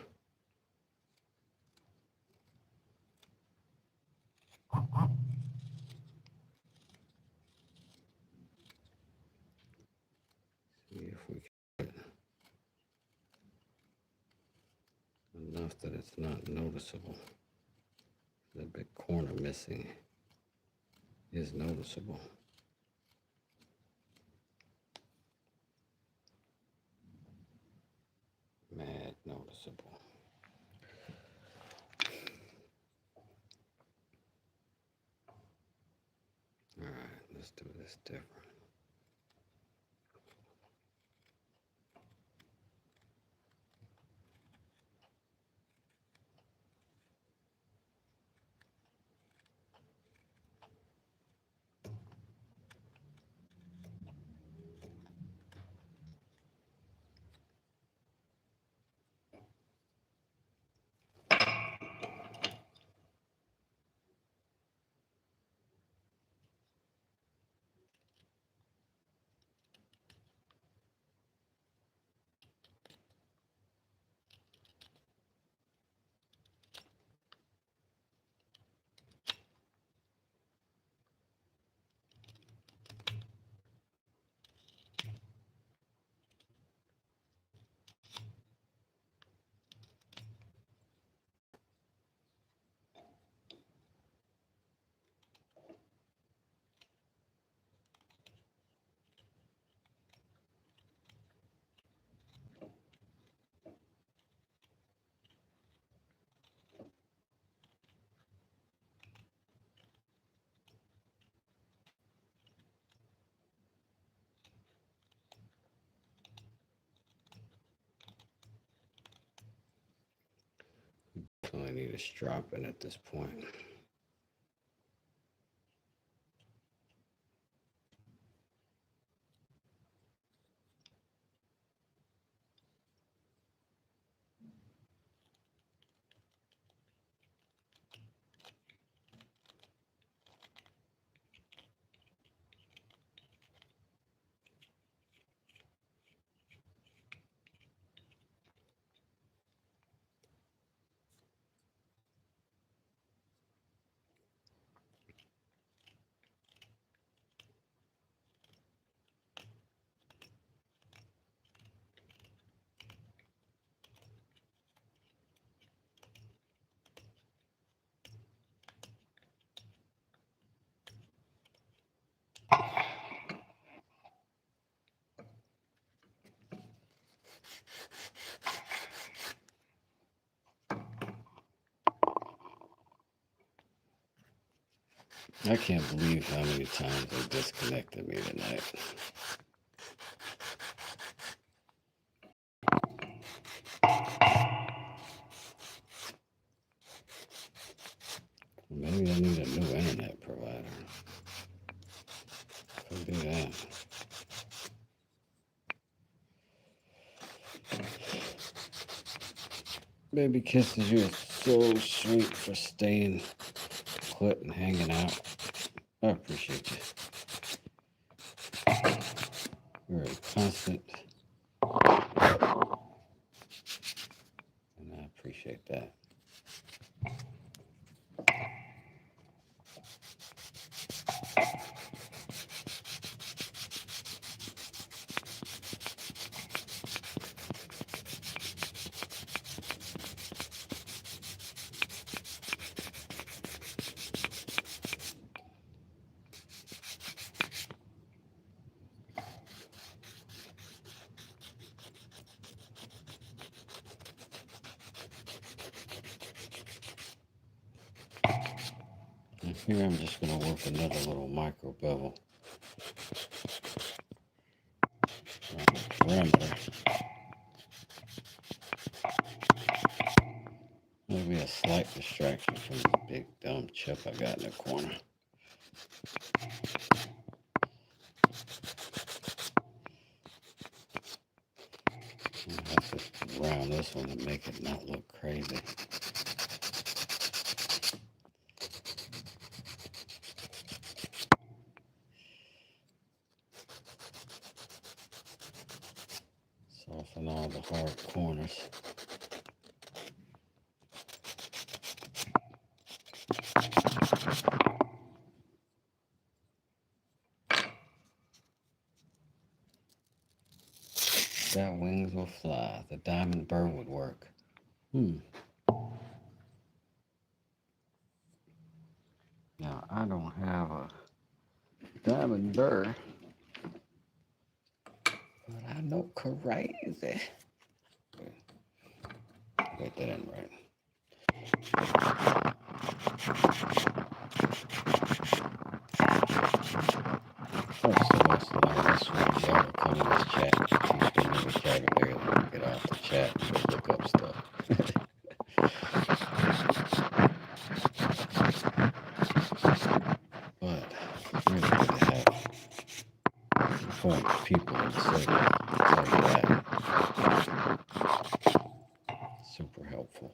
See if we can get enough that it's not noticeable. That big corner missing is noticeable. Mad noticeable. All right, let's do this different. Definitely need a strop in at this point. I can't believe how many times they disconnected me tonight. Maybe I need a new internet provider. Could do that. Baby kisses, you're so sweet for staying put and hanging out. I appreciate you. You're a constant, and I appreciate that. And here I'm just going to work another little micro bevel on the perimeter. Maybe a slight distraction from the big dumb chip I got in the corner. I have to round this one to make it not look crazy. Soften all the hard corners. That wings will fly. The diamond burr would work. Now, I don't have a diamond burr, but I know crazy. Get that in right. First of all, so now this one, y'all will come in this chat, teach me new vocabulary, and then get off the chat and go look up stuff. But it's really good to have informed people in the circle. I'll tell you that. Super helpful.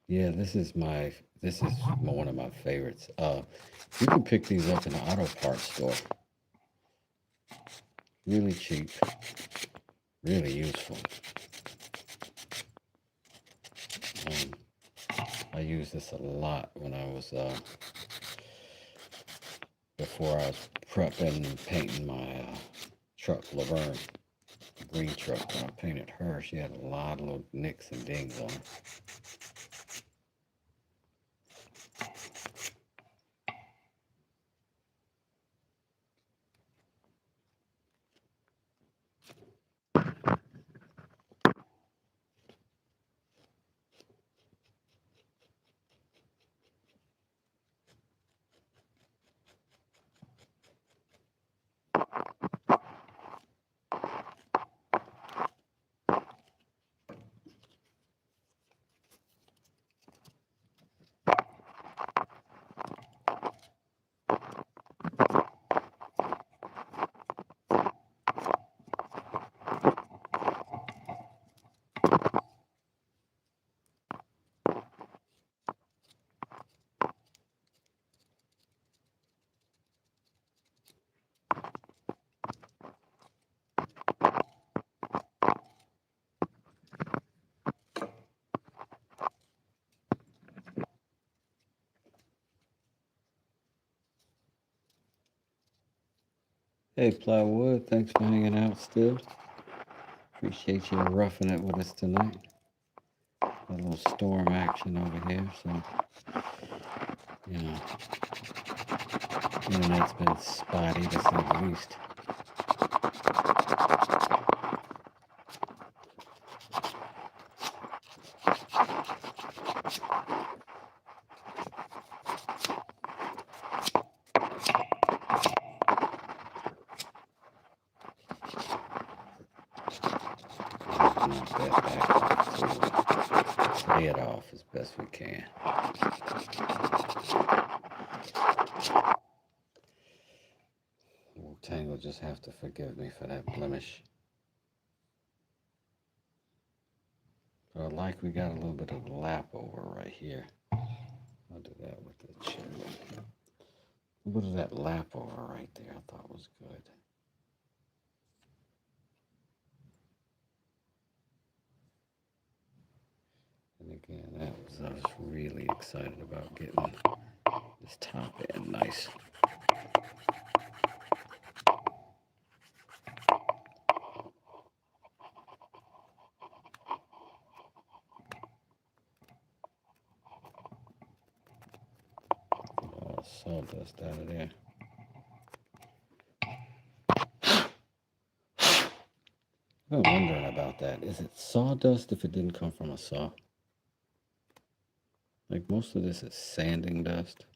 Yeah, this is one of my favorites. You can pick these up in the auto parts store. Really cheap, really useful. I used this a lot when I was before I was prepping and painting my truck, Laverne, the green truck. When I painted her, she had a lot of little nicks and dings on her. Hey, Plywood, thanks for hanging out still. Appreciate you roughing it with us tonight. A little storm action over here, so, you know, internet's been spotty to say the least. Knock that back off too. Lay it off as best we can. Wu-Tang will just have to forgive me for that blemish. But I like we got a little bit of lap over right here. I'll do that with the chisel. A little bit of that lap over right there I thought was good. And again, I was really excited about getting this top end nice. All the sawdust out of there. I've been wondering about that. Is it sawdust if it didn't come from a saw? Like most of this is sanding dust,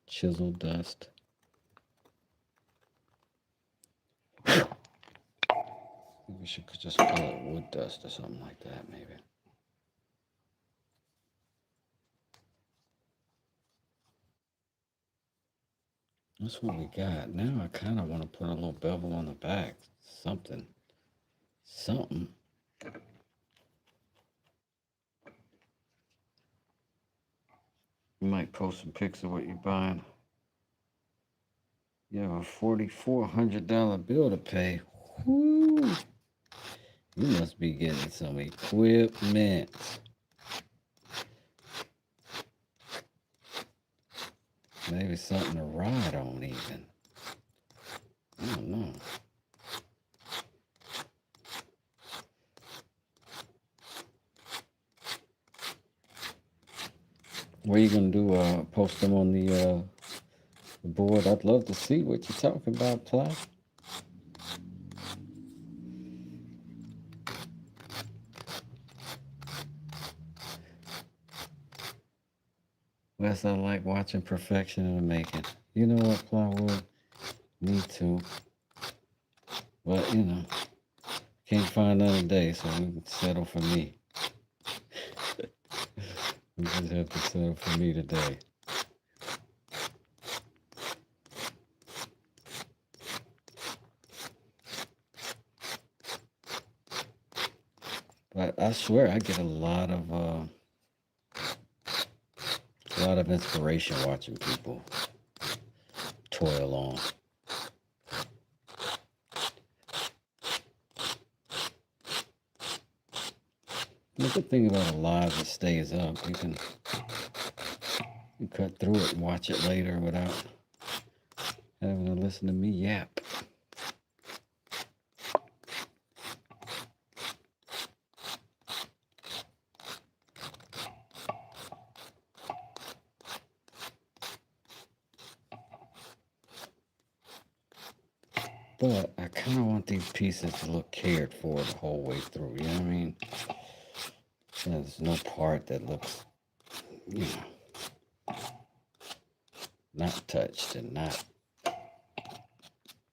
chisel dust. I think we should just call it wood dust or something like that, maybe. That's what we got. Now I kind of want to put a little bevel on the back. Something. might post some pics of what you're buying. You have a $4,400 bill to pay. Whoo! You must be getting some equipment. Maybe something to ride on even. I don't know. What are you gonna do? Post them on the board? I'd love to see what you're talking about, Ply. Wes, I like watching perfection in the making. You know what, Plywood? Me too. But you know, can't find another day, so we can settle for me. We just have to settle for me today. But I swear I get a lot of inspiration watching people toil on. The good thing about a live that stays up, you can cut through it and watch it later without having to listen to me yap. But I kind of want these pieces to look cared for the whole way through, you know what I mean? There's no part that looks, you know, not touched and not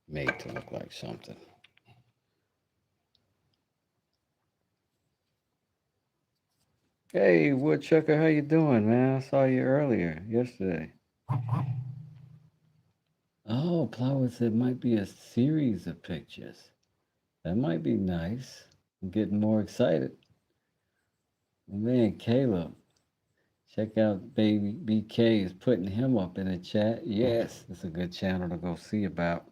made to look like something. Hey, Woodchucker, how you doing, man? I saw you earlier, yesterday. Oh, Plywood said it might be a series of pictures. That might be nice. I'm getting more excited. Man, Caleb, check out Baby BK is putting him up in the chat. Yes, it's a good channel to go see about.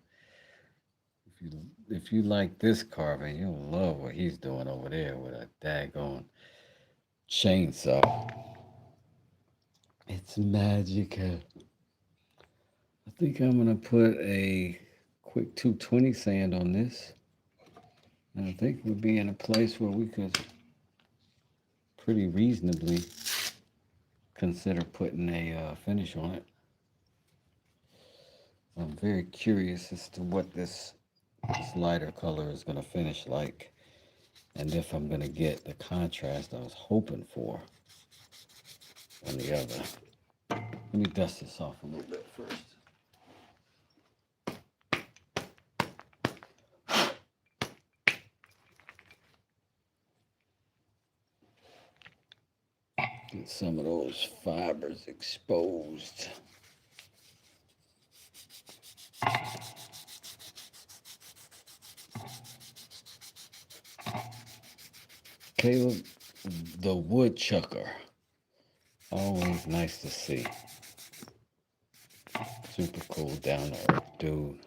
If you like this carving, you'll love what he's doing over there with a daggone chainsaw. It's magical. I think I'm gonna put a quick 220 sand on this. And I think we'll be in a place where we could pretty reasonably consider putting a finish on it. I'm very curious as to what this lighter color is going to finish like, and if I'm going to get the contrast I was hoping for on the other. Let me dust this off a little bit first. Get some of those fibers exposed. Caleb the Woodchucker. Always nice to see. Super cool, down to earth dude.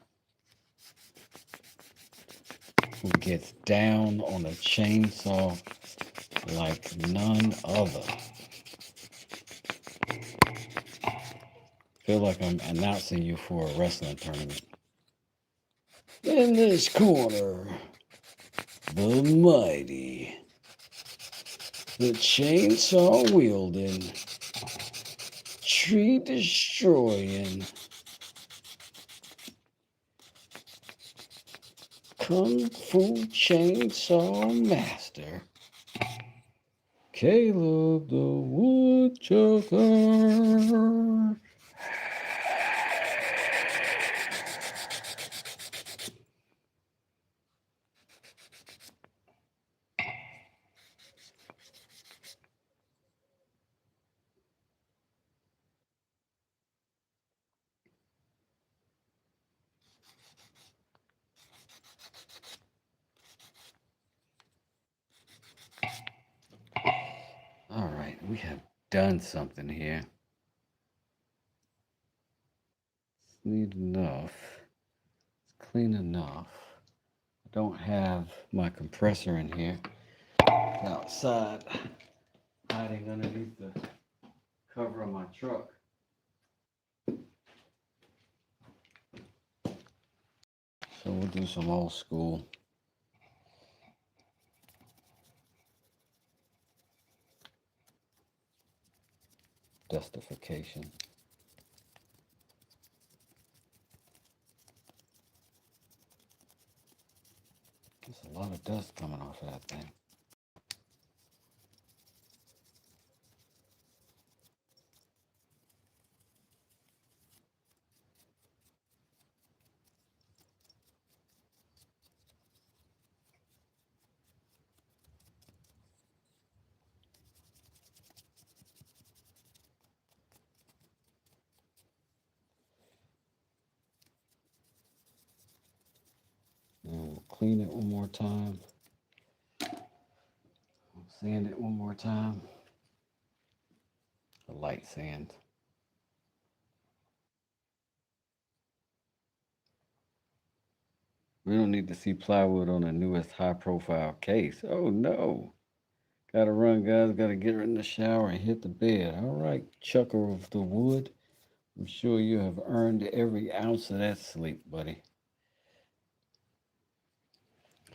Who gets down on a chainsaw like none other. Feel like I'm announcing you for a wrestling tournament. In this corner, the mighty, the chainsaw wielding, tree destroying, kung fu chainsaw master, Caleb the Woodchucker. All right, we have done something here. neat enough. It's clean enough. I don't have my compressor in here. It's outside, hiding underneath the cover of my truck. So we'll do some old school dustification. There's a lot of dust coming off of that thing. And we'll clean it one more time. Sand it one more time. A light sand. We don't need to see plywood on the newest high profile case. Oh no. Gotta run, guys. Gotta get in the shower and hit the bed. All right, chucker of the wood. I'm sure you have earned every ounce of that sleep, buddy.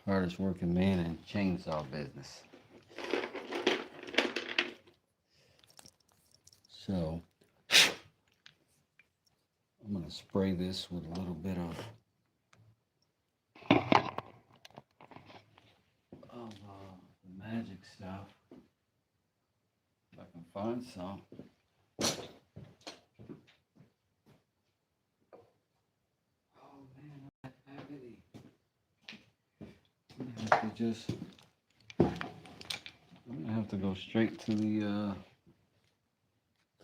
Hardest working man in chainsaw business. So I'm gonna spray this with a little bit of the magic stuff. If I can find some. Oh man, I have any. I'm gonna have to go straight to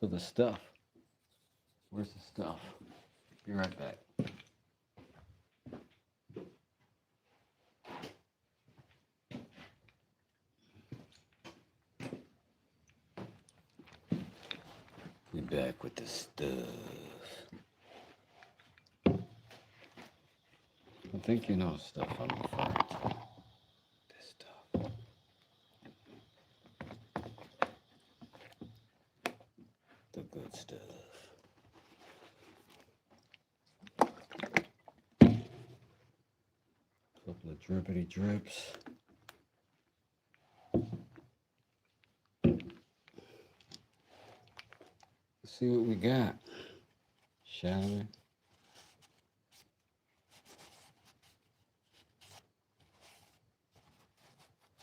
the stuff. Where's the stuff? Be right back. Be back with the stuff. I think you know stuff I'm referring to. This stuff. The good stuff. Couple of drippity drips. Let's see what we got, shall we?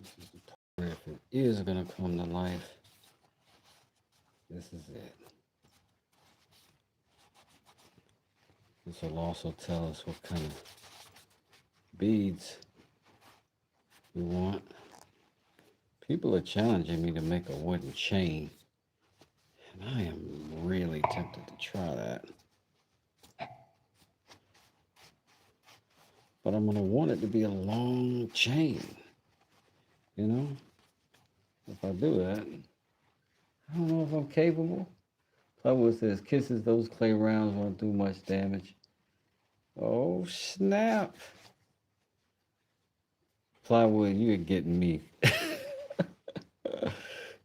This is the part if it is going to come to life. This is it. This will also tell us what kind of beads we want. People are challenging me to make a wooden chain, and I am really tempted to try that. But I'm going to want it to be a long chain, you know? If I do that, I don't know if I'm capable. Plywood says, kisses, those clay rounds won't do much damage. Oh, snap. Plywood, you're getting me.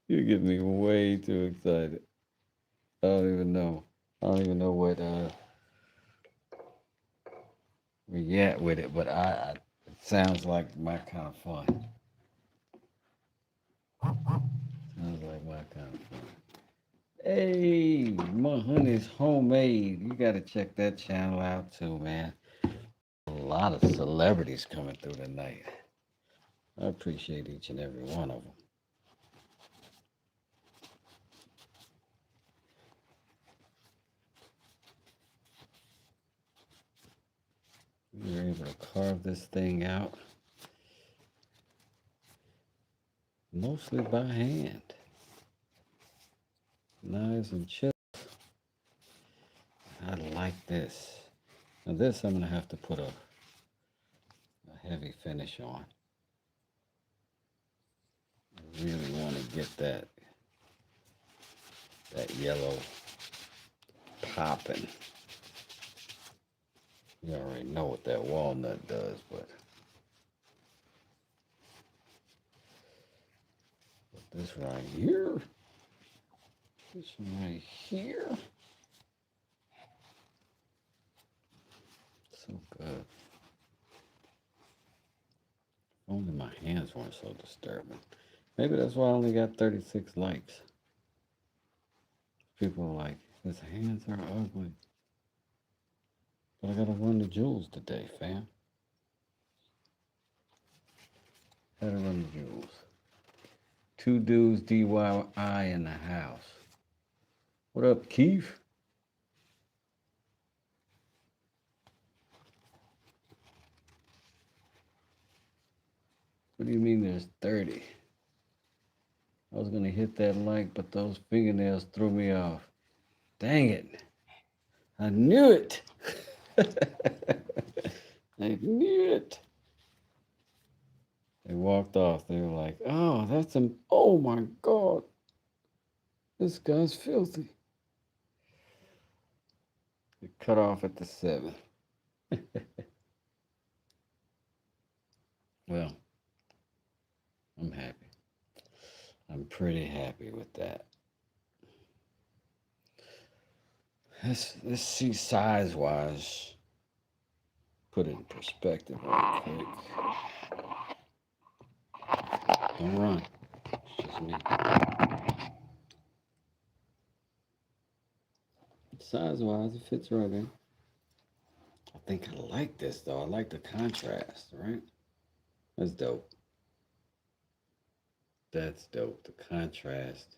You're getting me way too excited. I don't even know. I don't even know what where you at with it, but it sounds like my kind of fun. Sounds like my kind of fun. Hey, my honey's homemade. You got to check that channel out too, man. A lot of celebrities coming through tonight. I appreciate each and every one of them. We were able to carve this thing out mostly by hand. Knives and chips. I like this. Now this I'm going to have to put a heavy finish on. I really want to get that yellow popping. You already know what that walnut does, but this right here, so good. Only my hands weren't so disturbing. Maybe that's why I only got 36 likes. People are like, his hands are ugly. But I gotta run the jewels today, fam. Gotta run the jewels. 2 dudes DIY in the house. What up, Keith? What do you mean there's 30? I was gonna hit that like, but those fingernails threw me off. Dang it. I knew it. I knew it. They walked off. They were like, oh, oh my God. This guy's filthy. They cut off at the 7. Well, I'm happy. I'm pretty happy with that. Let's see size-wise. Put it in perspective real quick. Don't run. It's just me. Size-wise, it fits right in. I think I like this, though. I like the contrast, right? That's dope. That's dope. The contrast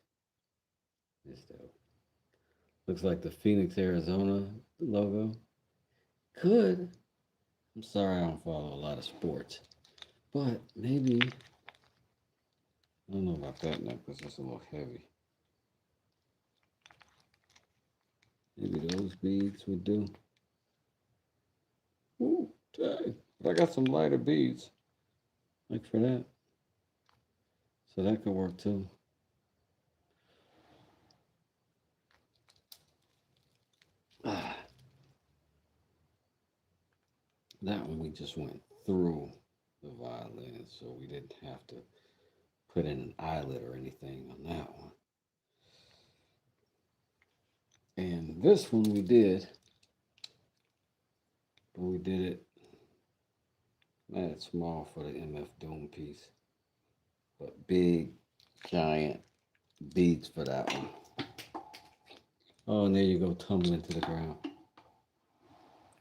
is dope. Looks like the Phoenix, Arizona logo. Could. I'm sorry I don't follow a lot of sports. But maybe, I don't know about that now because it's a little heavy. Maybe those beads would do. Ooh, dang. But I got some lighter beads. Like for that. So that could work too. That one we just went through the violin, so we didn't have to put in an eyelet or anything on that one. And this one we did, but we did it mad small for the MF Doom piece, but big, giant beads for that one. Oh, and there you go, tumbling to the ground.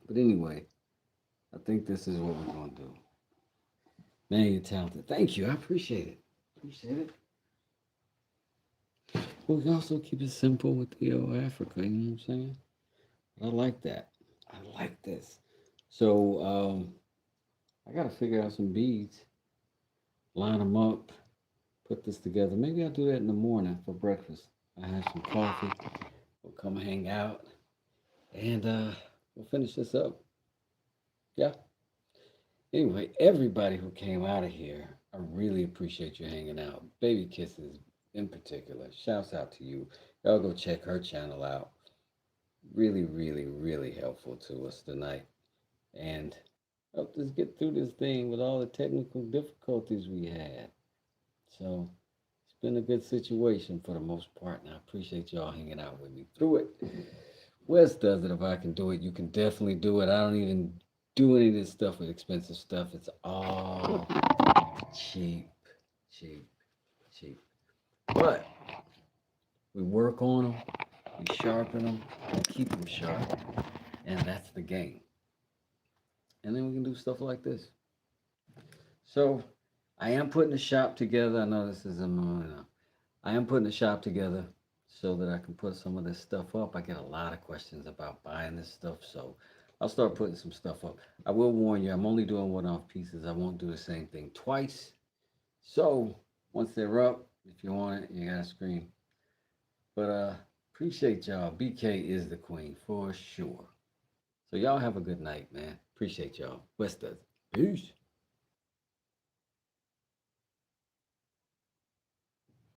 But anyway, I think this is what we're going to do. Man, you're talented. Thank you. I appreciate it. But we can also keep it simple with EO Africa. You know what I'm saying? I like that. I like this. So I got to figure out some beads, line them up, put this together. Maybe I'll do that in the morning for breakfast. I have some coffee. We'll come hang out, and we'll finish this up. Yeah. Anyway, everybody who came out of here, I really appreciate you hanging out. Baby Kisses in particular, shouts out to you. Y'all go check her channel out. Really, really, really helpful to us tonight. And helped us get through this thing with all the technical difficulties we had. So it's been a good situation for the most part, and I appreciate y'all hanging out with me through it. Wes does it. If I can do it, you can definitely do it. I don't even do any of this stuff with expensive stuff. It's all cheap. But we work on them, we sharpen them, we keep them sharp, and that's the game. And then we can do stuff like this. So I am putting a shop together. I know this is I am putting a shop together so that I can put some of this stuff up. I get a lot of questions about buying this stuff, so I'll start putting some stuff up. I will warn you, I'm only doing one-off pieces. I won't do the same thing twice. So once they're up, if you want it, you gotta scream. But appreciate y'all. BK is the queen for sure. So y'all have a good night, man. Appreciate y'all. West does. Peace.